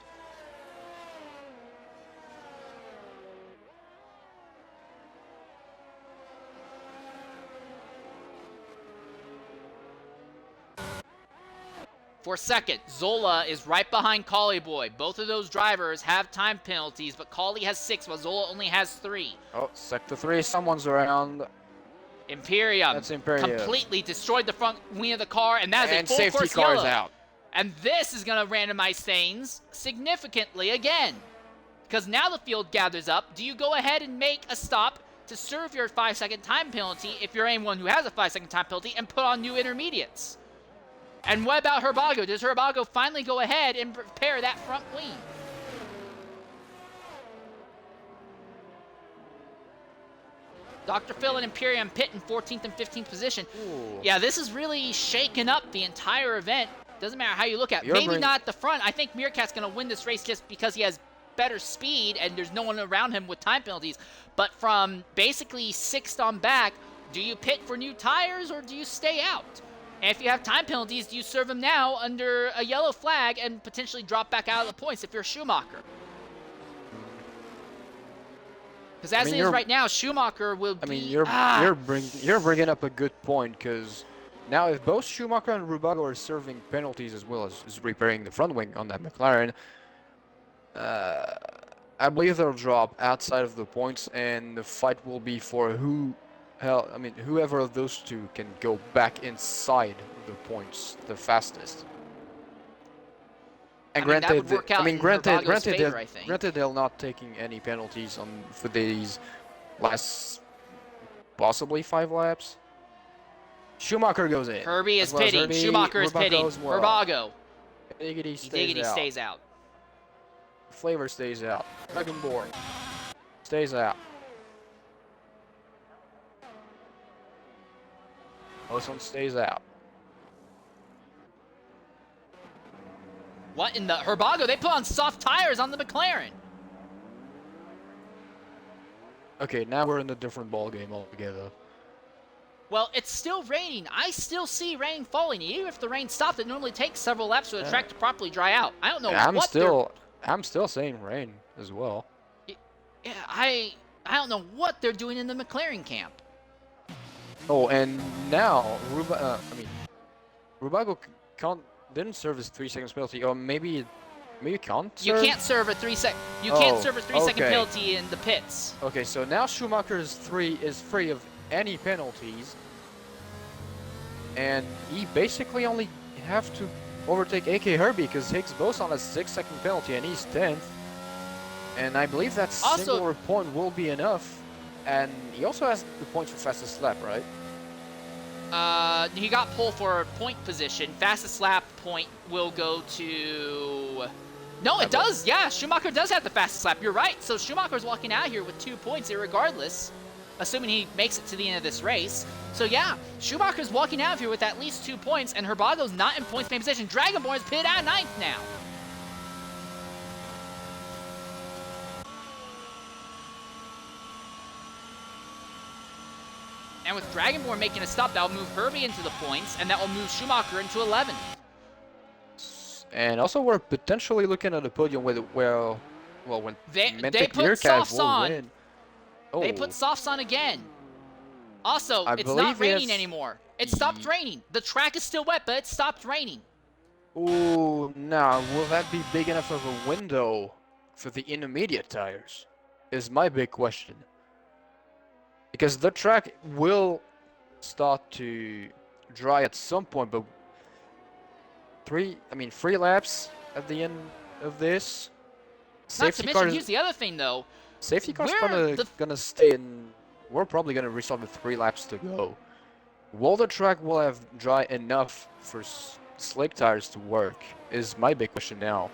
For second, Zola is right behind Collie Boy. Both of those drivers have time penalties, but Collie has 6 while Zola only has 3. Oh, Sector 3, someone's around. Imperium. That's Imperium. Completely destroyed the front wing of the car, and that is And a full safety course car yellow. is out. And this is going to randomize things significantly again. Because now the field gathers up. Do you go ahead and make a stop to serve your 5-second time penalty if you're anyone who has a 5-second time penalty and put on new intermediates? And what about Herbago? Does Herbago finally go ahead and prepare that front wing? Dr. Phil and Imperium pit in 14th and 15th position. Ooh. Yeah, this is really shaking up the entire event. Doesn't matter how you look at it. Maybe not at the front. I think Meerkat's going to win this race just because he has better speed and there's no one around him with time penalties. But from basically 6th on back, do you pit for new tires or do you stay out? And if you have time penalties, do you serve them now under a yellow flag and potentially drop back out of the points if you're Schumacher? Because as it is right now, Schumacher will be... I mean, you're bringing up a good point, because now if both Schumacher and Herbago are serving penalties as well as repairing the front wing on that McLaren, I believe they'll drop outside of the points, and the fight will be for whoever of those two can go back inside the points the fastest. And granted, granted they're not taking any penalties for these last possibly 5 laps. Schumacher goes in. Herbie is as well as pitting. Herbie. Schumacher is Herbago pitting. as well. Herbago. Diggity Diggity stays out. Flavor stays out. Dragonborn stays out. Ozone stays out. What in the Herbago? They put on soft tires on the McLaren. Okay, now we're in a different ball game altogether. Well, it's still raining. I still see rain falling. Even if the rain stopped, it normally takes several laps for the track to properly dry out. I don't know I'm still saying rain as well. Yeah, I don't know what they're doing in the McLaren camp. Oh, and now Herbago didn't serve his 3 seconds penalty, or maybe can't serve? You can't serve a 3 second. You can't serve a 3 second penalty in the pits. Okay, so now Schumacher is free of any penalties, and he basically only have to overtake AK Herbie because Higgs both on a 6-second penalty and he's 10th. And I believe that singular point will be enough. And he also has the points for fastest lap, right? He got pole for point position. Fastest lap point will go to... No, it does. Yeah, Schumacher does have the fastest lap. You're right. So Schumacher's walking out here with 2 points irregardless, assuming he makes it to the end of this race. So yeah, Schumacher's walking out here with at least 2 points, and Herbago's not in points main position. Dragonborn is pitted at 9th now. And with Dragonborn making a stop, that will move Herbie into the points, and that will move Schumacher into 11th. And also, we're potentially looking at a podium when they Mentek put Meerkat softs will on. win. Oh. They put softs on again. Also, I it's believe not raining anymore. It stopped raining. The track is still wet, but it stopped raining. Ooh, now will that be big enough of a window for the intermediate tires? Is my big question. Because the track will start to dry at some point, but 3 laps at the end of this. Not to mention, here's the other thing though. Safety car's gonna stay in. We're probably gonna restart with 3 laps to go. Will the track will have dry enough for slick tires to work? Is my big question now.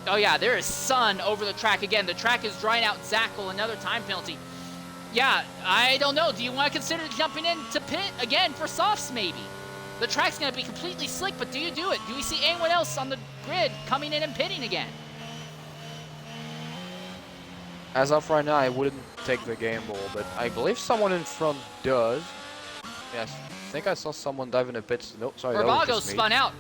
Oh yeah, there is sun over the track again. The track is drying out. Zackle, another time penalty. Yeah, I don't know. Do you want to consider jumping in to pit again for softs maybe? The track's going to be completely slick, but do you do it? Do we see anyone else on the grid coming in and pitting again? As of right now, I wouldn't take the gamble, but I believe someone in front does. Yes, I think I saw someone dive in the pits. No, sorry, that was Herbago just me. spun out.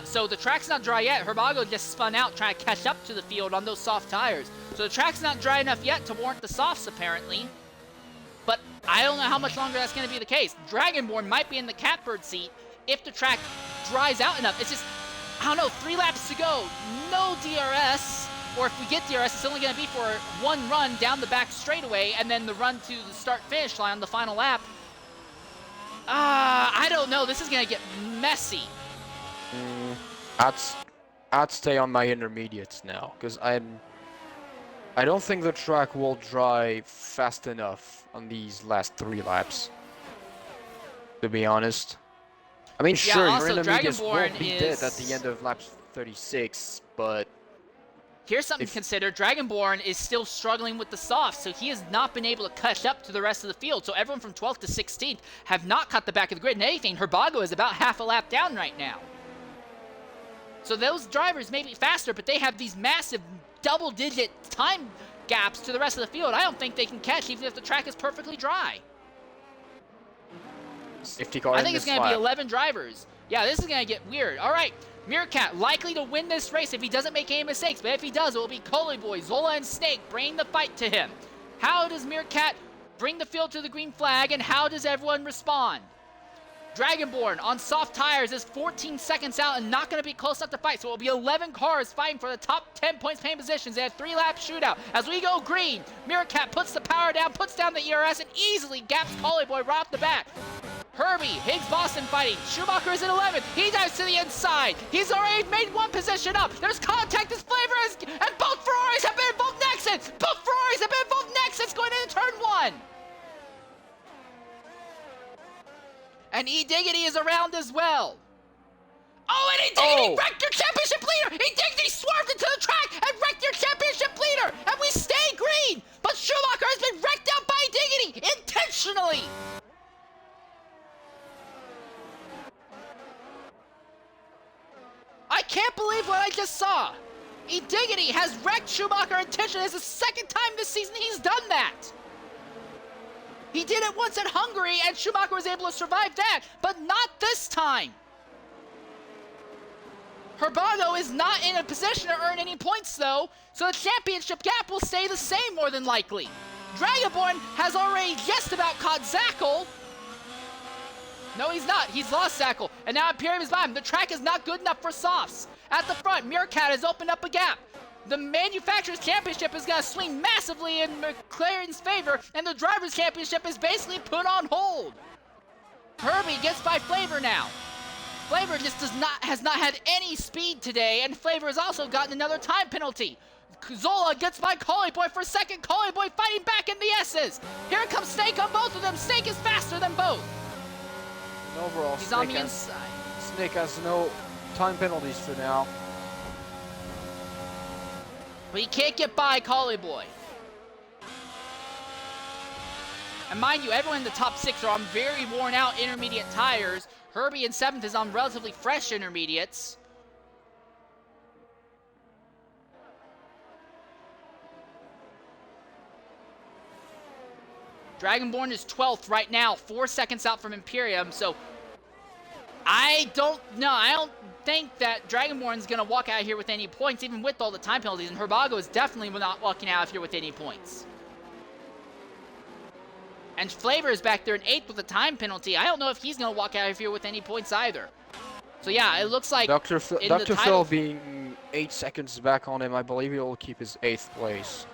So the track's not dry yet. Herbago just spun out trying to catch up to the field on those soft tires. So the track's not dry enough yet to warrant the softs, apparently. But I don't know how much longer that's going to be the case. Dragonborn might be in the catbird seat if the track dries out enough. It's just, I don't know, 3 laps to go. No DRS. Or if we get DRS, it's only going to be for 1 run down the back straightaway and then the run to the start-finish line on the final lap. I don't know. This is going to get messy. I'd stay on my intermediates now, because I don't think the track will dry fast enough on these last 3 laps, to be honest. I mean, yeah, sure, also, your intermediates Dragonborn will be dead at the end of lap 36, but... Here's something to consider. Dragonborn is still struggling with the softs, so he has not been able to catch up to the rest of the field. So everyone from 12th to 16th have not caught the back of the grid. And anything, Herbago is about half a lap down right now. So those drivers may be faster, but they have these massive double-digit time gaps to the rest of the field. I don't think they can catch even if the track is perfectly dry. Safety car I think it's going to be 11 drivers. Yeah, this is going to get weird. All right, Meerkat likely to win this race if he doesn't make any mistakes. But if he does, it will be Boy, Zola, and Snake bringing the fight to him. How does Meerkat bring the field to the green flag, and how does everyone respond? Dragonborn on soft tires is 14 seconds out and not going to be close enough to fight. So it will be 11 cars fighting for the top 10 points paying positions in a 3-lap shootout. As we go green, Meerkat puts the power down, puts down the ERS, and easily gaps Boy right off the bat. Herbie, Higgs, Boston fighting. Schumacher is in 11th. He dives to the inside. He's already made one position up. There's contact as Flavor and both Ferraris have been involved next. Both Ferraris have been involved next. It's going into turn 1. And E Diggity is around as well. Oh, and E Diggity wrecked your championship leader! E Diggity swerved into the track and wrecked your championship leader! And we stay green! But Schumacher has been wrecked out by E Diggity intentionally! I can't believe what I just saw! E Diggity has wrecked Schumacher intentionally. It's the second time this season he's done that! He did it once at Hungary, and Schumacher was able to survive that, but not this time. Herbago is not in a position to earn any points, though, so the championship gap will stay the same more than likely. Dragonborn has already just about caught Zackle. No, he's not. He's lost Zackle, and now Imperium is by him. The track is not good enough for softs. At the front, Meerkat has opened up a gap. The Manufacturers' Championship is going to swing massively in McLaren's favor, and the Drivers' Championship is basically put on hold. Herbie gets by Flavor now. Flavor just has not had any speed today, and Flavor has also gotten another time penalty. Zola gets by Collie-Boy for second. Collie-Boy fighting back in the S's. Here comes Snake on both of them. Snake is faster than both. And overall, He's on the inside. Snake has no time penalties for now. But he can't get by Collie-Boy. And mind you, everyone in the top 6 are on very worn out intermediate tires. Herbie in 7th is on relatively fresh intermediates. Dragonborn is 12th right now, 4 seconds out from Imperium, so I don't think that Dragonborn's going to walk out of here with any points, even with all the time penalties, and Herbago is definitely not walking out of here with any points. And Flavor is back there in 8th with a time penalty. I don't know if he's going to walk out of here with any points either. So yeah, it looks like Dr. Phil being 8 seconds back on him, I believe he'll keep his 8th place.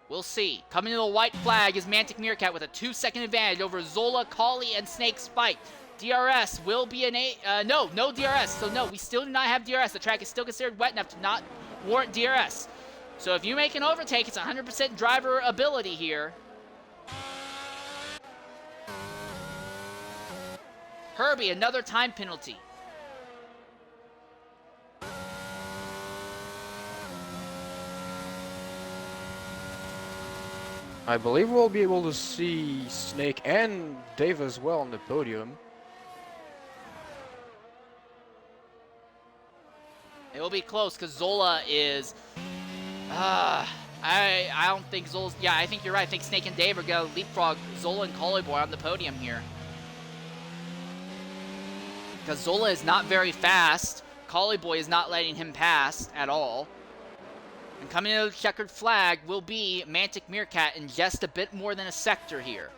We'll see. Coming to the white flag is Mantic Meerkat with a 2-second advantage over Zola, Collie, and Snake's fight. DRS will be an no DRS. So no, we still do not have DRS. The track is still considered wet enough to not warrant DRS. So if you make an overtake, it's 100% driver ability here. Herbie, another time penalty. I believe we'll be able to see Snake and Dave as well on the podium. It will be close because Zola is... I don't think Zola's... Yeah, I think you're right. I think Snake and Dave are going to leapfrog Zola and Collie-Boy on the podium here. Because Zola is not very fast. Collie-Boy is not letting him pass at all. And coming to the checkered flag will be Mantic Meerkat in just a bit more than a sector here.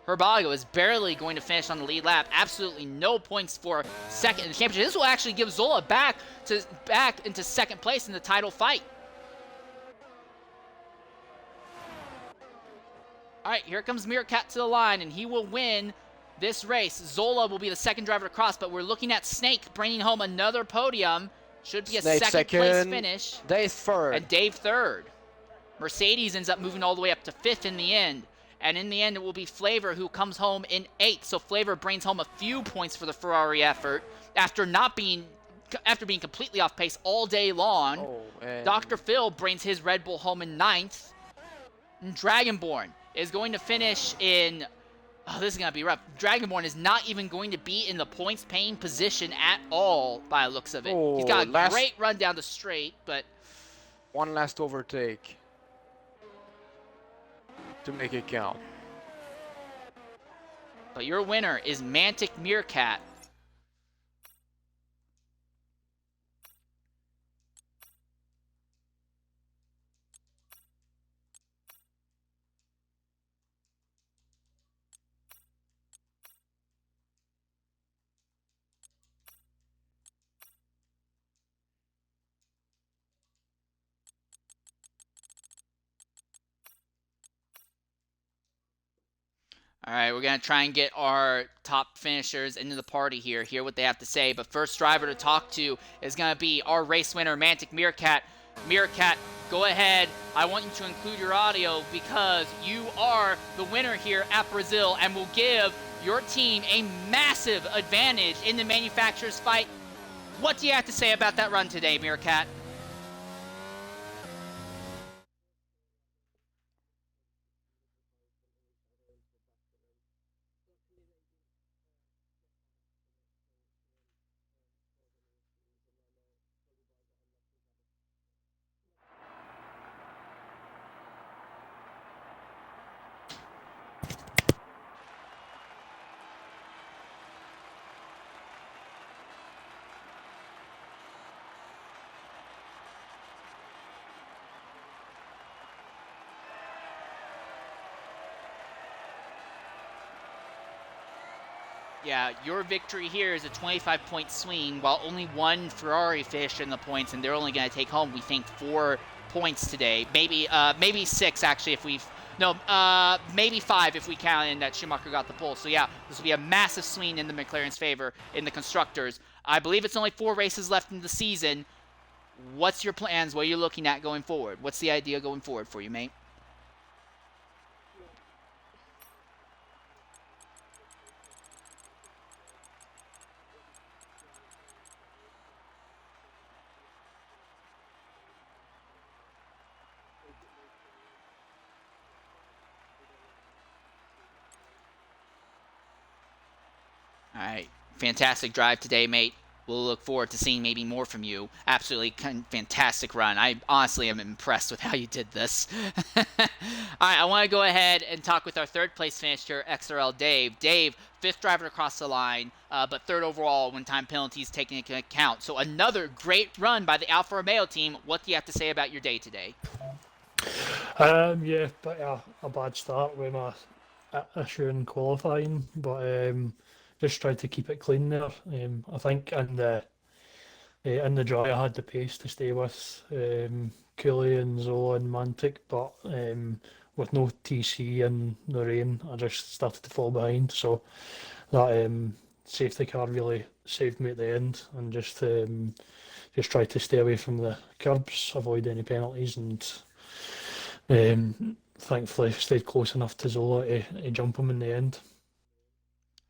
Herbago is barely going to finish on the lead lap. Absolutely no points for second in the championship. This will actually give Zola back into second place in the title fight. All right, here comes Meerkat to the line, and he will win this race. Zola will be the second driver to cross, but we're looking at Snake bringing home another podium. Should be a second place finish. Dave third. And Dave third. Mercedes ends up moving all the way up to 5th in the end. And in the end, it will be Flavor who comes home in 8th. So Flavor brings home a few points for the Ferrari effort after being completely off pace all day long. Oh, Dr. Phil brings his Red Bull home in 9th. And Dragonborn is going to finish in... Oh, this is going to be rough. Dragonborn is not even going to be in the points-paying position at all, by the looks of it. Oh, he's got a great run down the straight, but... One last overtake to make it count. But your winner is Mantic Meerkat. All right, we're going to try and get our top finishers into the party here, hear what they have to say. But first driver to talk to is going to be our race winner, Mantic Meerkat. Meerkat, go ahead. I want you to include your audio because you are the winner here at Brazil and will give your team a massive advantage in the manufacturer's fight. What do you have to say about that run today, Meerkat? Yeah, your victory here is a 25-point swing, while only one Ferrari finished in the points, and they're only going to take home, we think, 4 points today. Maybe 6, actually, if we've... No, maybe 5 if we count in that Schumacher got the pole. So, yeah, this will be a massive swing in the McLaren's favor in the Constructors. I believe it's only 4 races left in the season. What's your plans? What are you looking at going forward? What's the idea going forward for you, mate? All right, fantastic drive today, mate. We'll look forward to seeing maybe more from you. Absolutely fantastic run. I honestly am impressed with how you did this. All right, I want to go ahead and talk with our third place finisher, XRL Dave. Dave, 5th driver to cross the line, but 3rd overall when time penalties taken into account. So another great run by the Alfa Romeo team. What do you have to say about your day today? Yeah, but a bad start with my issue in qualifying, but just tried to keep it clean there. I think in the dry I had the pace to stay with Cooley and Zola and Mantic, but with no TC in the rain, I just started to fall behind. So that safety car really saved me at the end, and just tried to stay away from the curbs, avoid any penalties, and thankfully stayed close enough to Zola to jump him in the end.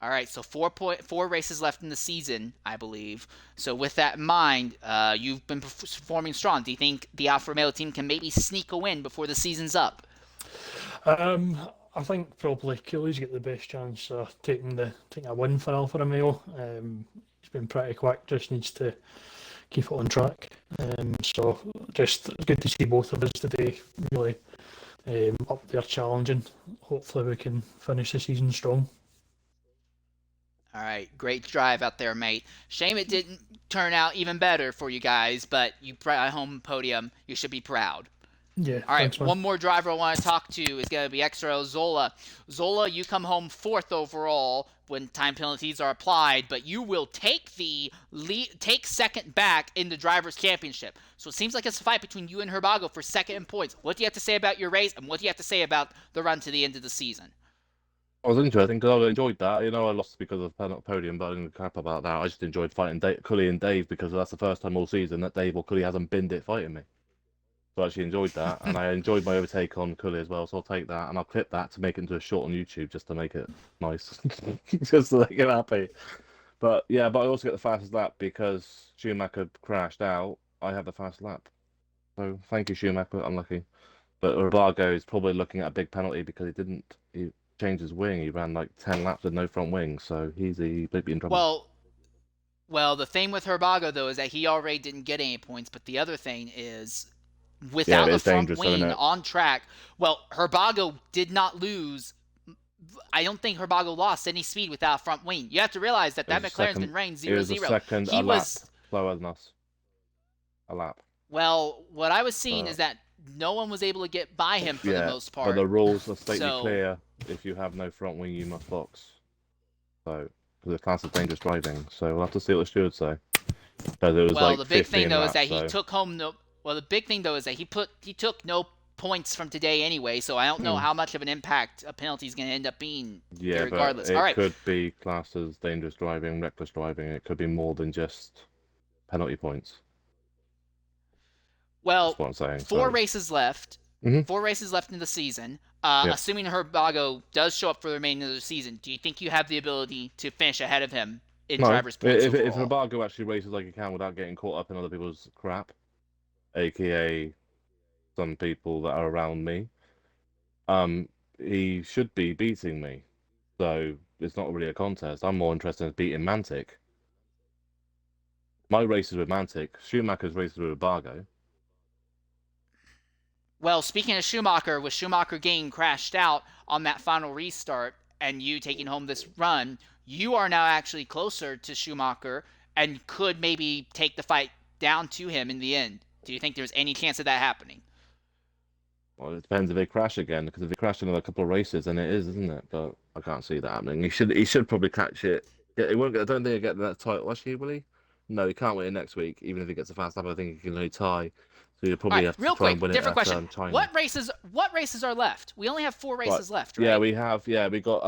All right, so 4 races left in the season, I believe. So with that in mind, you've been performing strong. Do you think the Alfa Romeo team can maybe sneak a win before the season's up? I think probably Cooley's got the best chance of taking a win for Alfa Romeo. He's been pretty quick, just needs to keep it on track. So just good to see both of us today, really up there challenging. Hopefully we can finish the season strong. All right, great drive out there, mate. Shame it didn't turn out even better for you guys, but you brought a home podium. You should be proud. Yeah. All right, thanks, man. one more driver I want to talk to is going to be XRO Zola. Zola, you come home 4th overall when time penalties are applied, but you will take second back in the Drivers' Championship. So it seems like it's a fight between you and Herbago for second in points. What do you have to say about your race, and what do you have to say about the run to the end of the season? It was interesting because I enjoyed that. You know, I lost because of the podium, but I didn't crap about that. I just enjoyed fighting Cully and Dave because that's the first time all season that Dave or Cully hasn't binned it fighting me. So I actually enjoyed that, and I enjoyed my overtake on Cully as well. So I'll take that, and I'll clip that to make it into a short on YouTube just to make it nice, just to make it happy. But yeah, but I also get the fastest lap because Schumacher crashed out. I have the fast lap, so thank you, Schumacher. Unlucky, but Herbago is probably looking at a big penalty because he changed his wing. He ran like 10 laps with no front wing, so he may be in trouble. Well, the thing with Herbago though is that he already didn't get any points, but the other thing is without the front wing on track, well, Herbago did not lose. I don't think Herbago lost any speed without a front wing. You have to realize that McLaren's been running 0-0. He was a lap slower than us. A lap. Well, what I was seeing is that no one was able to get by him for the most part. But the rules are stated clear. If you have no front wing, you must box. So, because the class of dangerous driving. So we'll have to see what the stewards say. Because it was the big thing though is that he took home no. Well, the big thing though is that he took no points from today anyway, so I don't know how much of an impact a penalty is going to end up being. Yeah, regardless. but it All right. could be classed as dangerous driving, reckless driving. It could be more than just penalty points. Well, That's what I'm saying. four So, races left. Mhm. 4 races left in the season. Yeah. Assuming Herbago does show up for the remainder of the season, do you think you have the ability to finish ahead of him in no, drivers' points if overall? Nabargo actually races like he can without getting caught up in other people's crap, aka some people that are around me, he should be beating me. So it's not really a contest. I'm more interested in beating Mantic. My races with Mantic, Schumacher's races with Nabargo. Well, speaking of Schumacher, with Schumacher getting crashed out on that final restart and you taking home this run, you are now actually closer to Schumacher and could maybe take the fight down to him in the end. Do you think there's any chance of that happening? Well, it depends if they crash again, because if they crash another couple of races, then it is, isn't it? But I can't see that happening. He should probably catch it. He won't. I don't think he'll get that title. Actually, will he? No, he can't win it next week. Even if he gets a fast lap, I think he can only tie. So you'll probably have to real try quick, and win it different at question. China. What races are left? We only have 4 races left, right? Yeah, we have. Yeah, we got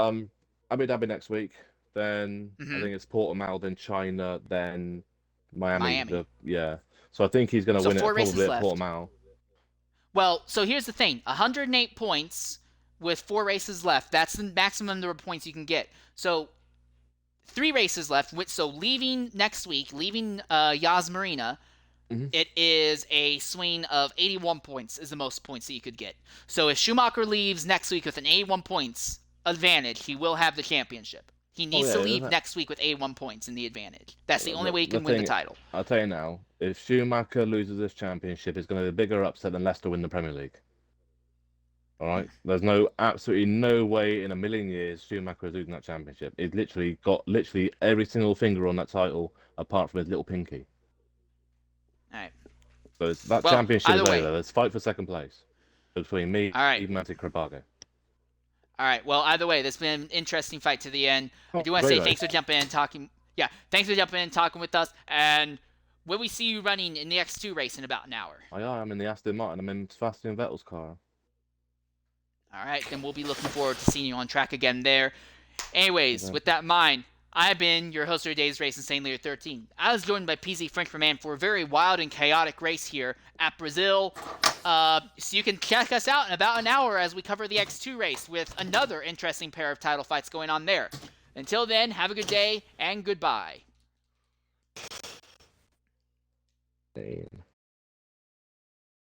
Abu Dhabi next week. Then I Mhm. think it's Portimao, then China, then Miami. Miami. Yeah. So I think he's going to So win it 4 races probably left. at Portimao. Well, so here's the thing. 108 points with 4 races left. That's the maximum number of points you can get. So 3 races left. So leaving next week, leaving Yas Marina, Mhm. it is a swing of 81 points is the most points that you could get. So if Schumacher leaves next week with an 81 points advantage, he will have the championship. He needs to leave next week with 81 points in the advantage. That's the only way he can win the title. I'll tell you now, if Schumacher loses this championship, it's going to be a bigger upset than Leicester win the Premier League. All right? There's absolutely no way in a million years Schumacher is losing that championship. He's literally got every single finger on that title apart from his little pinky. All right. So that Well, championship is either way. over. Let's fight for second place between me All right. and Mantic Herbago. All right. Well, either way, this has been an interesting fight to the end. I Oh, do want to say great thanks for jumping in and talking. Yeah, thanks for jumping in and talking with us. And will we see you running in the X2 race in about an hour? I'm in the Aston Martin. I'm in Sebastian Vettel's car. All right. Then we'll be looking forward to seeing you on track again there. Anyways, Okay. with that in mind, I've been your host of today's race in St. Lear 13. I was joined by PZ Frenchman for a very wild and chaotic race here at Brazil. So you can check us out in about an hour as we cover the X2 race with another interesting pair of title fights going on there. Until then, have a good day and goodbye. Damn.